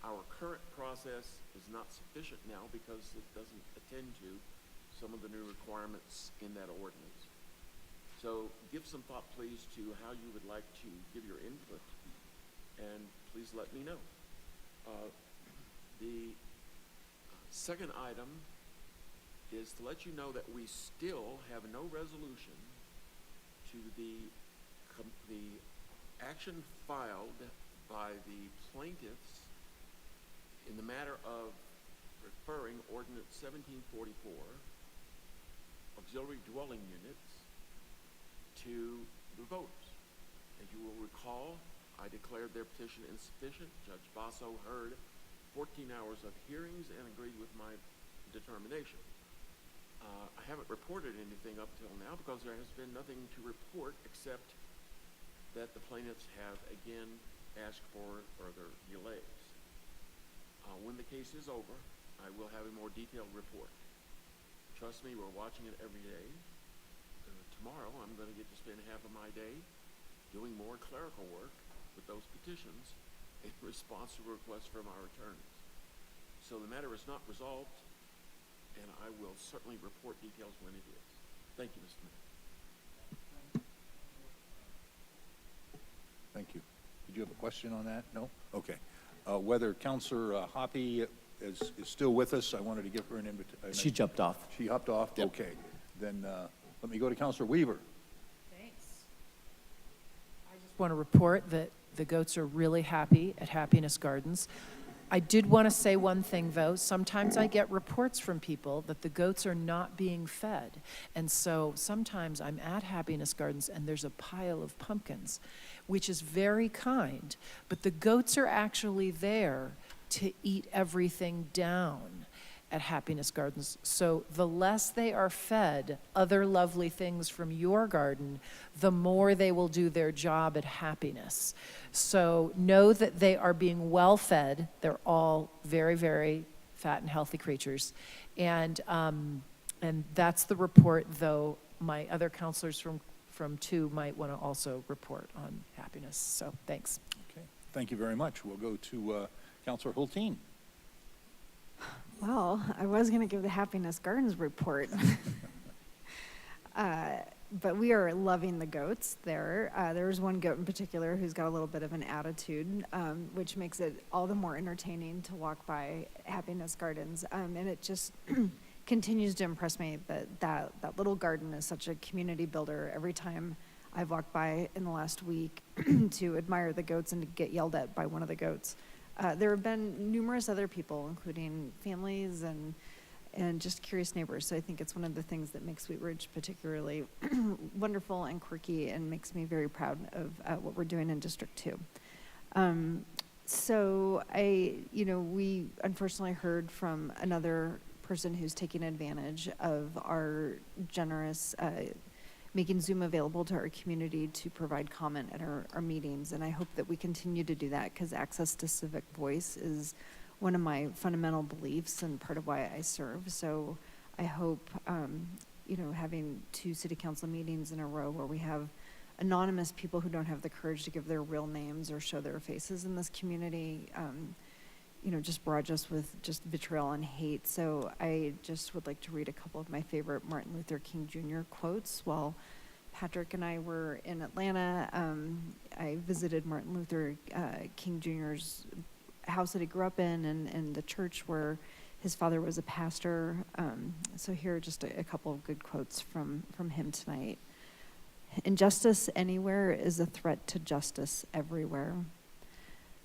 Our current process is not sufficient now because it doesn't attend to some of the new requirements in that ordinance. So give some thought, please, to how you would like to give your input, and please let me know. The second item is to let you know that we still have no resolution to the action filed by the plaintiffs in the matter of referring Ordinance 1744, auxiliary dwelling units, to the voters. As you will recall, I declared their petition insufficient. Judge Basso heard 14 hours of hearings and agreed with my determination. I haven't reported anything up till now because there has been nothing to report except that the plaintiffs have again asked for further delays. When the case is over, I will have a more detailed report. Trust me, we're watching it every day. Tomorrow, I'm going to get to spend half of my day doing more clerical work with those petitions in response to requests from our attorneys. So the matter is not resolved, and I will certainly report details when it is. Thank you, Mr. Mayor. Thank you. Did you have a question on that? No? Okay. Whether Councilor Hoppe is still with us, I wanted to give her an invitation. She jumped off. She hopped off? Yep. Okay. Then let me go to Councilor Weaver. Thanks. I just want to report that the goats are really happy at Happiness Gardens. I did want to say one thing, though. Sometimes I get reports from people that the goats are not being fed. And so sometimes I'm at Happiness Gardens and there's a pile of pumpkins, which is very kind. But the goats are actually there to eat everything down at Happiness Gardens. So the less they are fed other lovely things from your garden, the more they will do their job at Happiness. So know that they are being well fed. They're all very, very fat and healthy creatures. And that's the report, though my other counselors from 2 might want to also report on Happiness. So thanks. Okay. Thank you very much. We'll go to Councilor Hulteen. Well, I was going to give the Happiness Gardens report. But we are loving the goats there. There's one goat in particular who's got a little bit of an attitude, which makes it all the more entertaining to walk by Happiness Gardens. And it just continues to impress me that little garden is such a community builder. Every time I've walked by in the last week to admire the goats and to get yelled at by one of the goats. There have been numerous other people, including families and just curious neighbors. So I think it's one of the things that makes Wheat Ridge particularly wonderful and quirky and makes me very proud of what we're doing in District 2. So we unfortunately heard from another person who's taking advantage of our generous, making Zoom available to our community to provide comment at our meetings. And I hope that we continue to do that because access to civic voice is one of my fundamental beliefs and part of why I serve. So I hope, having 2 city council meetings in a row where we have anonymous people who don't have the courage to give their real names or show their faces in this community, just barrage us with just vitriol and hate. So I just would like to read a couple of my favorite Martin Luther King Jr. quotes. While Patrick and I were in Atlanta, I visited Martin Luther King Jr.'s house that he grew up in and the church where his father was a pastor. So here are just a couple of good quotes from him tonight. Injustice anywhere is a threat to justice everywhere.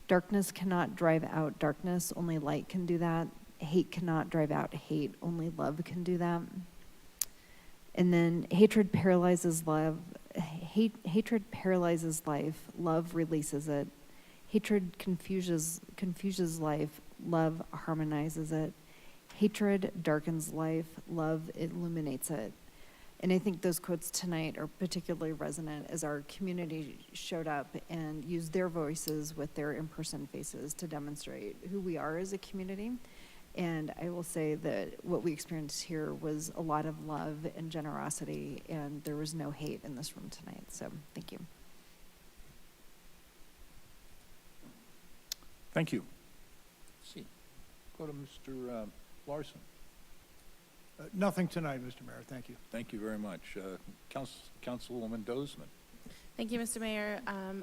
Darkness cannot drive out darkness, only light can do that. Hate cannot drive out hate, only love can do that. And then hatred paralyzes love. Hatred paralyzes life, love releases it. Hatred confuses life, love harmonizes it. Hatred darkens life, love illuminates it. And I think those quotes tonight are particularly resonant as our community showed up and used their voices with their in-person faces to demonstrate who we are as a community. And I will say that what we experienced here was a lot of love and generosity, and there was no hate in this room tonight. So thank you. Thank you. Let's see. Go to Mr. Larson. Nothing tonight, Mr. Mayor. Thank you. Thank you very much. Councilwoman Dozeman. Thank you, Mr. Mayor.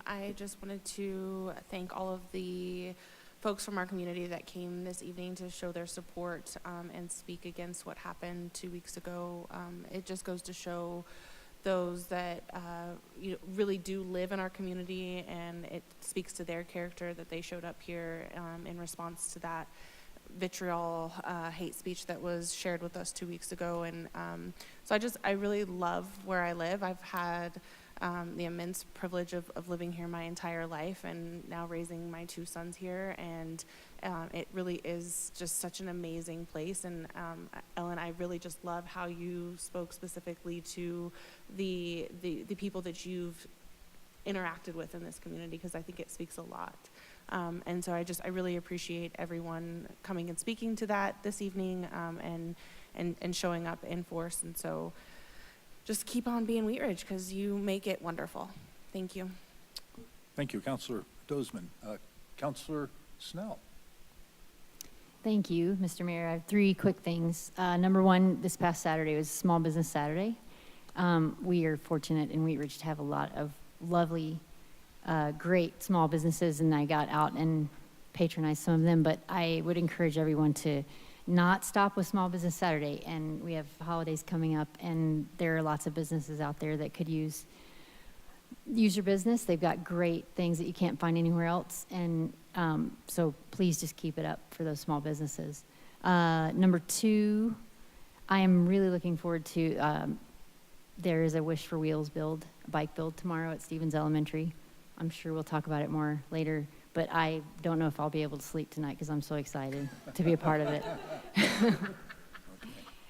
I just wanted to thank all of the folks from our community that came this evening to show their support and speak against what happened 2 weeks ago. It just goes to show those that really do live in our community, and it speaks to their character that they showed up here in response to that vitriol, hate speech that was shared with us 2 weeks ago. And so I really love where I live. I've had the immense privilege of living here my entire life and now raising my 2 sons here. And it really is just such an amazing place. And Ellen, I really just love how you spoke specifically to the people that you've interacted with in this community, because I think it speaks a lot. And so I really appreciate everyone coming and speaking to that this evening and showing up in force. And so just keep on being Wheat Ridge because you make it wonderful. Thank you. Thank you, Councilor Dozeman. Councilor Snell. Thank you, Mr. Mayor. I have 3 quick things. Number 1, this past Saturday was Small Business Saturday. We are fortunate in Wheat Ridge to have a lot of lovely, great small businesses, and I got out and patronized some of them, but I would encourage everyone to not stop with Small Business Saturday. And we have holidays coming up, and there are lots of businesses out there that could use your business. They've got great things that you can't find anywhere else, and so please just keep it up for those small businesses. Number 2, I am really looking forward to, there is a Wish for Wheels bike build tomorrow at Stevens Elementary. I'm sure we'll talk about it more later, but I don't know if I'll be able to sleep tonight because I'm so excited to be a part of it.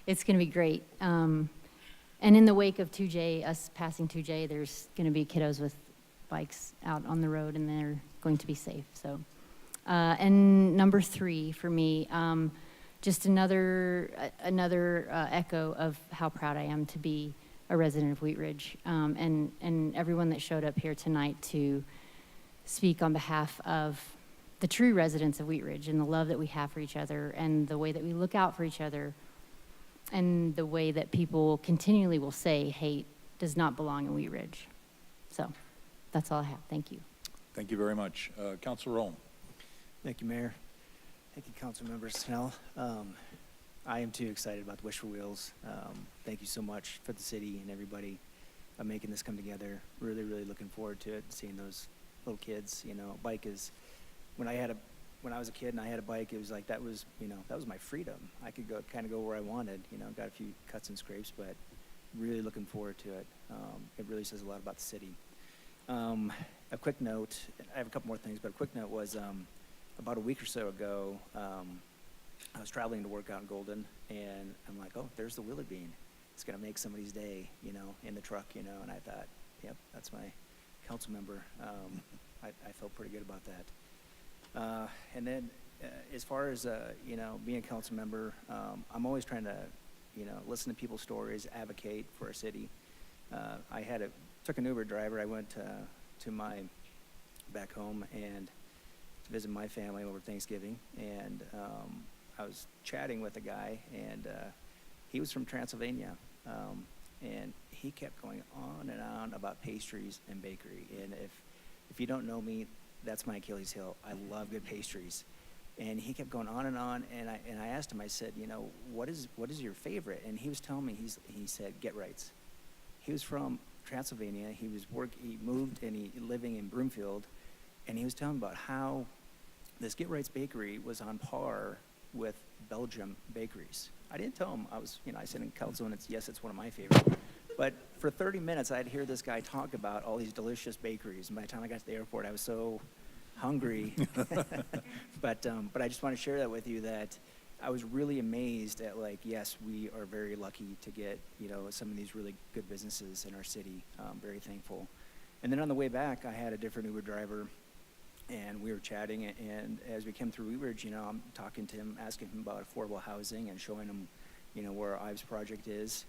It's going to be great. And in the wake of 2J, us passing 2J, there's going to be kiddos with bikes out on the road, and they're going to be safe. So, and number 3 for me, just another echo of how proud I am to be a resident of Wheat Ridge, and everyone that showed up here tonight to speak on behalf of the true residents of Wheat Ridge and the love that we have for each other and the way that we look out for each other and the way that people continually will say hate does not belong in Wheat Ridge. So that's all I have. Thank you. Thank you very much. Councilor Rome. Thank you, Mayor. Thank you, Council Member Snell. I am too excited about the Wish for Wheels. Thank you so much for the city and everybody making this come together. Really, really looking forward to it, seeing those little kids. You know, bike is, when I was a kid and I had a bike, it was like that was my freedom. I could go where I wanted. You know, got a few cuts and scrapes, but really looking forward to it. It really says a lot about the city. A quick note, I have a couple more things, but a quick note was about a week or so ago, I was traveling to work out in Golden, and I'm like, oh, there's the Willie Bean. It's going to make somebody's day, you know, in the truck, you know, and I thought, yep, that's my council member. I felt pretty good about that. And then as far as, you know, being a council member, I'm always trying to, you know, listen to people's stories, advocate for our city. I took an Uber driver. I went to my back home and to visit my family over Thanksgiving, and I was chatting with a guy, and he was from Transylvania, and he kept going on and on about pastries and bakery. And if you don't know me, that's my Achilles heel. I love good pastries. And he kept going on, and I asked him, I said, you know, what is your favorite? And he was telling me, he said, Get Rights. He was from Transylvania. He moved and he living in Broomfield, and he was telling about how this Get Rights bakery was on par with Belgium bakeries. I didn't tell him I said in council, and it's one of my favorites. But for 30 minutes, I'd hear this guy talk about all these delicious bakeries. And by the time I got to the airport, I was so hungry. But I just want to share that with you, that I was really amazed at, like, yes, we are very lucky to get, you know, some of these really good businesses in our city. Very thankful. And then on the way back, I had a different Uber driver, and we were chatting, and as we came through Wheat Ridge, you know, I'm talking to him, asking him about affordable housing and showing him, you know, where our Ives project is.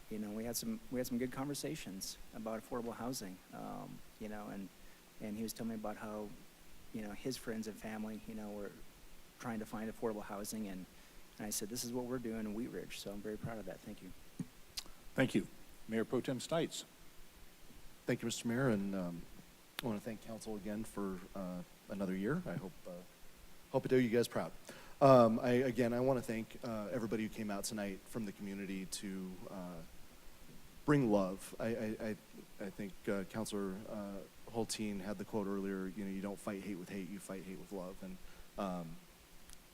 You know, we had some good conversations about affordable housing, you know, and he was telling me about how, you know, his friends and family, you know, were trying to find affordable housing, and I said, this is what we're doing in Wheat Ridge, so I'm very proud of that. Thank you. Thank you. Mayor Pro Tem Stites. Thank you, Mr. Mayor, and I want to thank council again for another year. I hope it do you guys proud. I want to thank everybody who came out tonight from the community to bring love. I think Councilor Hulteen had the quote earlier, you know, you don't fight hate with hate, you fight hate with love. And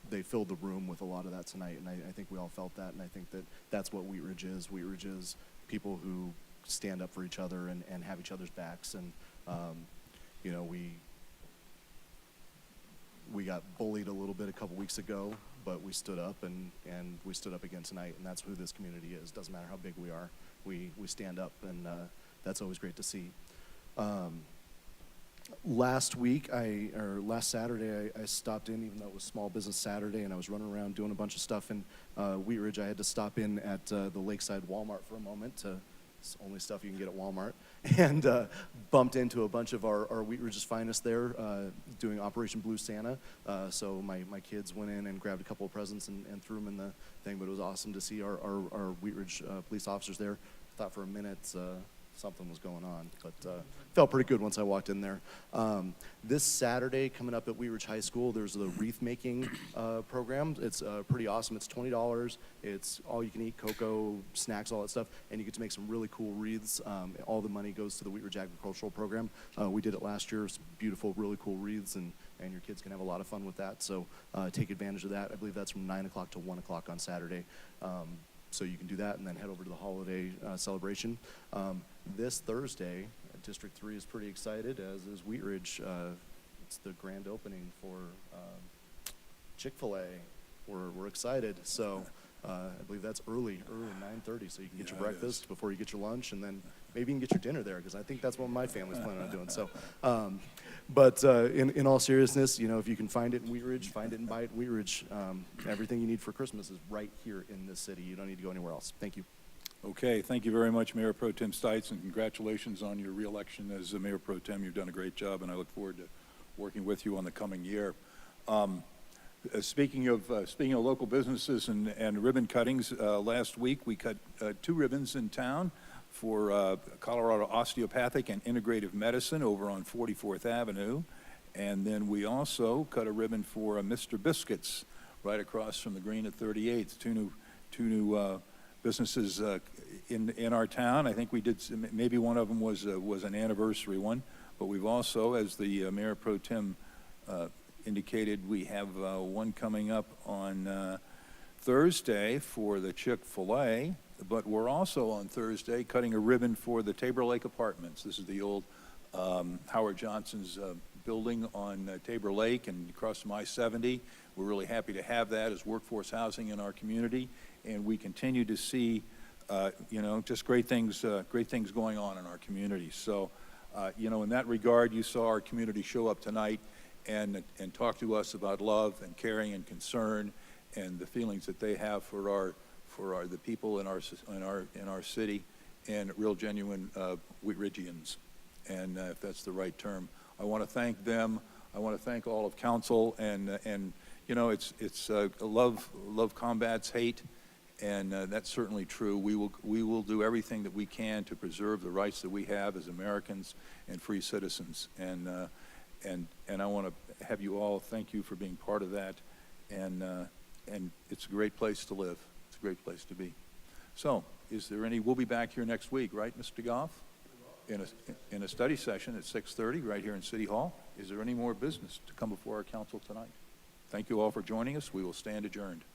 they filled the room with a lot of that tonight, and I think we all felt that, and I think that's what Wheat Ridge is. Wheat Ridge is people who stand up for each other and have each other's backs. And, you know, we got bullied a little bit a couple weeks ago, but we stood up, and we stood up again tonight, and that's who this community is. Doesn't matter how big we are, we stand up, and that's always great to see. Last Saturday, I stopped in, even though it was Small Business Saturday, and I was running around doing a bunch of stuff in Wheat Ridge. I had to stop in at the Lakeside Walmart for a moment. It's only stuff you can get at Walmart, and bumped into a bunch of our Wheat Ridge's finest there doing Operation Blue Santa. So my kids went in and grabbed a couple of presents and threw them in the thing, but it was awesome to see our Wheat Ridge police officers there. I thought for a minute something was going on, but felt pretty good once I walked in there. This Saturday, coming up at Wheat Ridge High School, there's the wreath making program. It's pretty awesome. It's $20. It's all you can eat, cocoa, snacks, all that stuff, and you get to make some really cool wreaths. All the money goes to the Wheat Ridge Agricultural Program. We did it last year. It's beautiful, really cool wreaths, and your kids can have a lot of fun with that. So take advantage of that. I believe that's from 9 o'clock to 1 o'clock on Saturday. So you can do that and then head over to the holiday celebration. This Thursday, District 3 is pretty excited, as is Wheat Ridge. It's the grand opening for Chick-fil-A. We're excited. So I believe that's early 9:30, so you can get your breakfast before you get your lunch, and then maybe you can get your dinner there, because I think that's what my family's planning on doing. So, but in all seriousness, you know, if you can find it in Wheat Ridge, find it and buy it in Wheat Ridge. Everything you need for Christmas is right here in this city. You don't need to go anywhere else. Thank you. Okay, thank you very much, Mayor Pro Tem Stites, and congratulations on your reelection as the Mayor Pro Tem. You've done a great job, and I look forward to working with you on the coming year. Speaking of local businesses and ribbon cuttings, last week we cut 2 ribbons in town for Colorado Osteopathic and Integrative Medicine over on 44th Avenue. And then we also cut a ribbon for Mr. Biscuits right across from the Green at 38th. Two new businesses in our town. I think we did, maybe one of them was an anniversary one, but we've also, as the Mayor Pro Tem indicated, we have one coming up on Thursday for the Chick-fil-A, but we're also on Thursday cutting a ribbon for the Tabor Lake Apartments. This is the old Howard Johnson's building on Tabor Lake and across from I-70. We're really happy to have that as workforce housing in our community, and we continue to see, just great things going on in our community. So, in that regard, you saw our community show up tonight and talk to us about love and caring and concern and the feelings that they have for the people in our city and real genuine Wheat Ridgians, and if that's the right term. I want to thank them. I want to thank all of council, and it's love combats hate, and that's certainly true. We will do everything that we can to preserve the rights that we have as Americans and free citizens, and I want to have you all thank you for being part of that, and it's a great place to live. It's a great place to be. So, we'll be back here next week, right, Mr. Goff? In a study session at 6:30 right here in City Hall. Is there any more business to come before our council tonight? Thank you all for joining us. We will stand adjourned.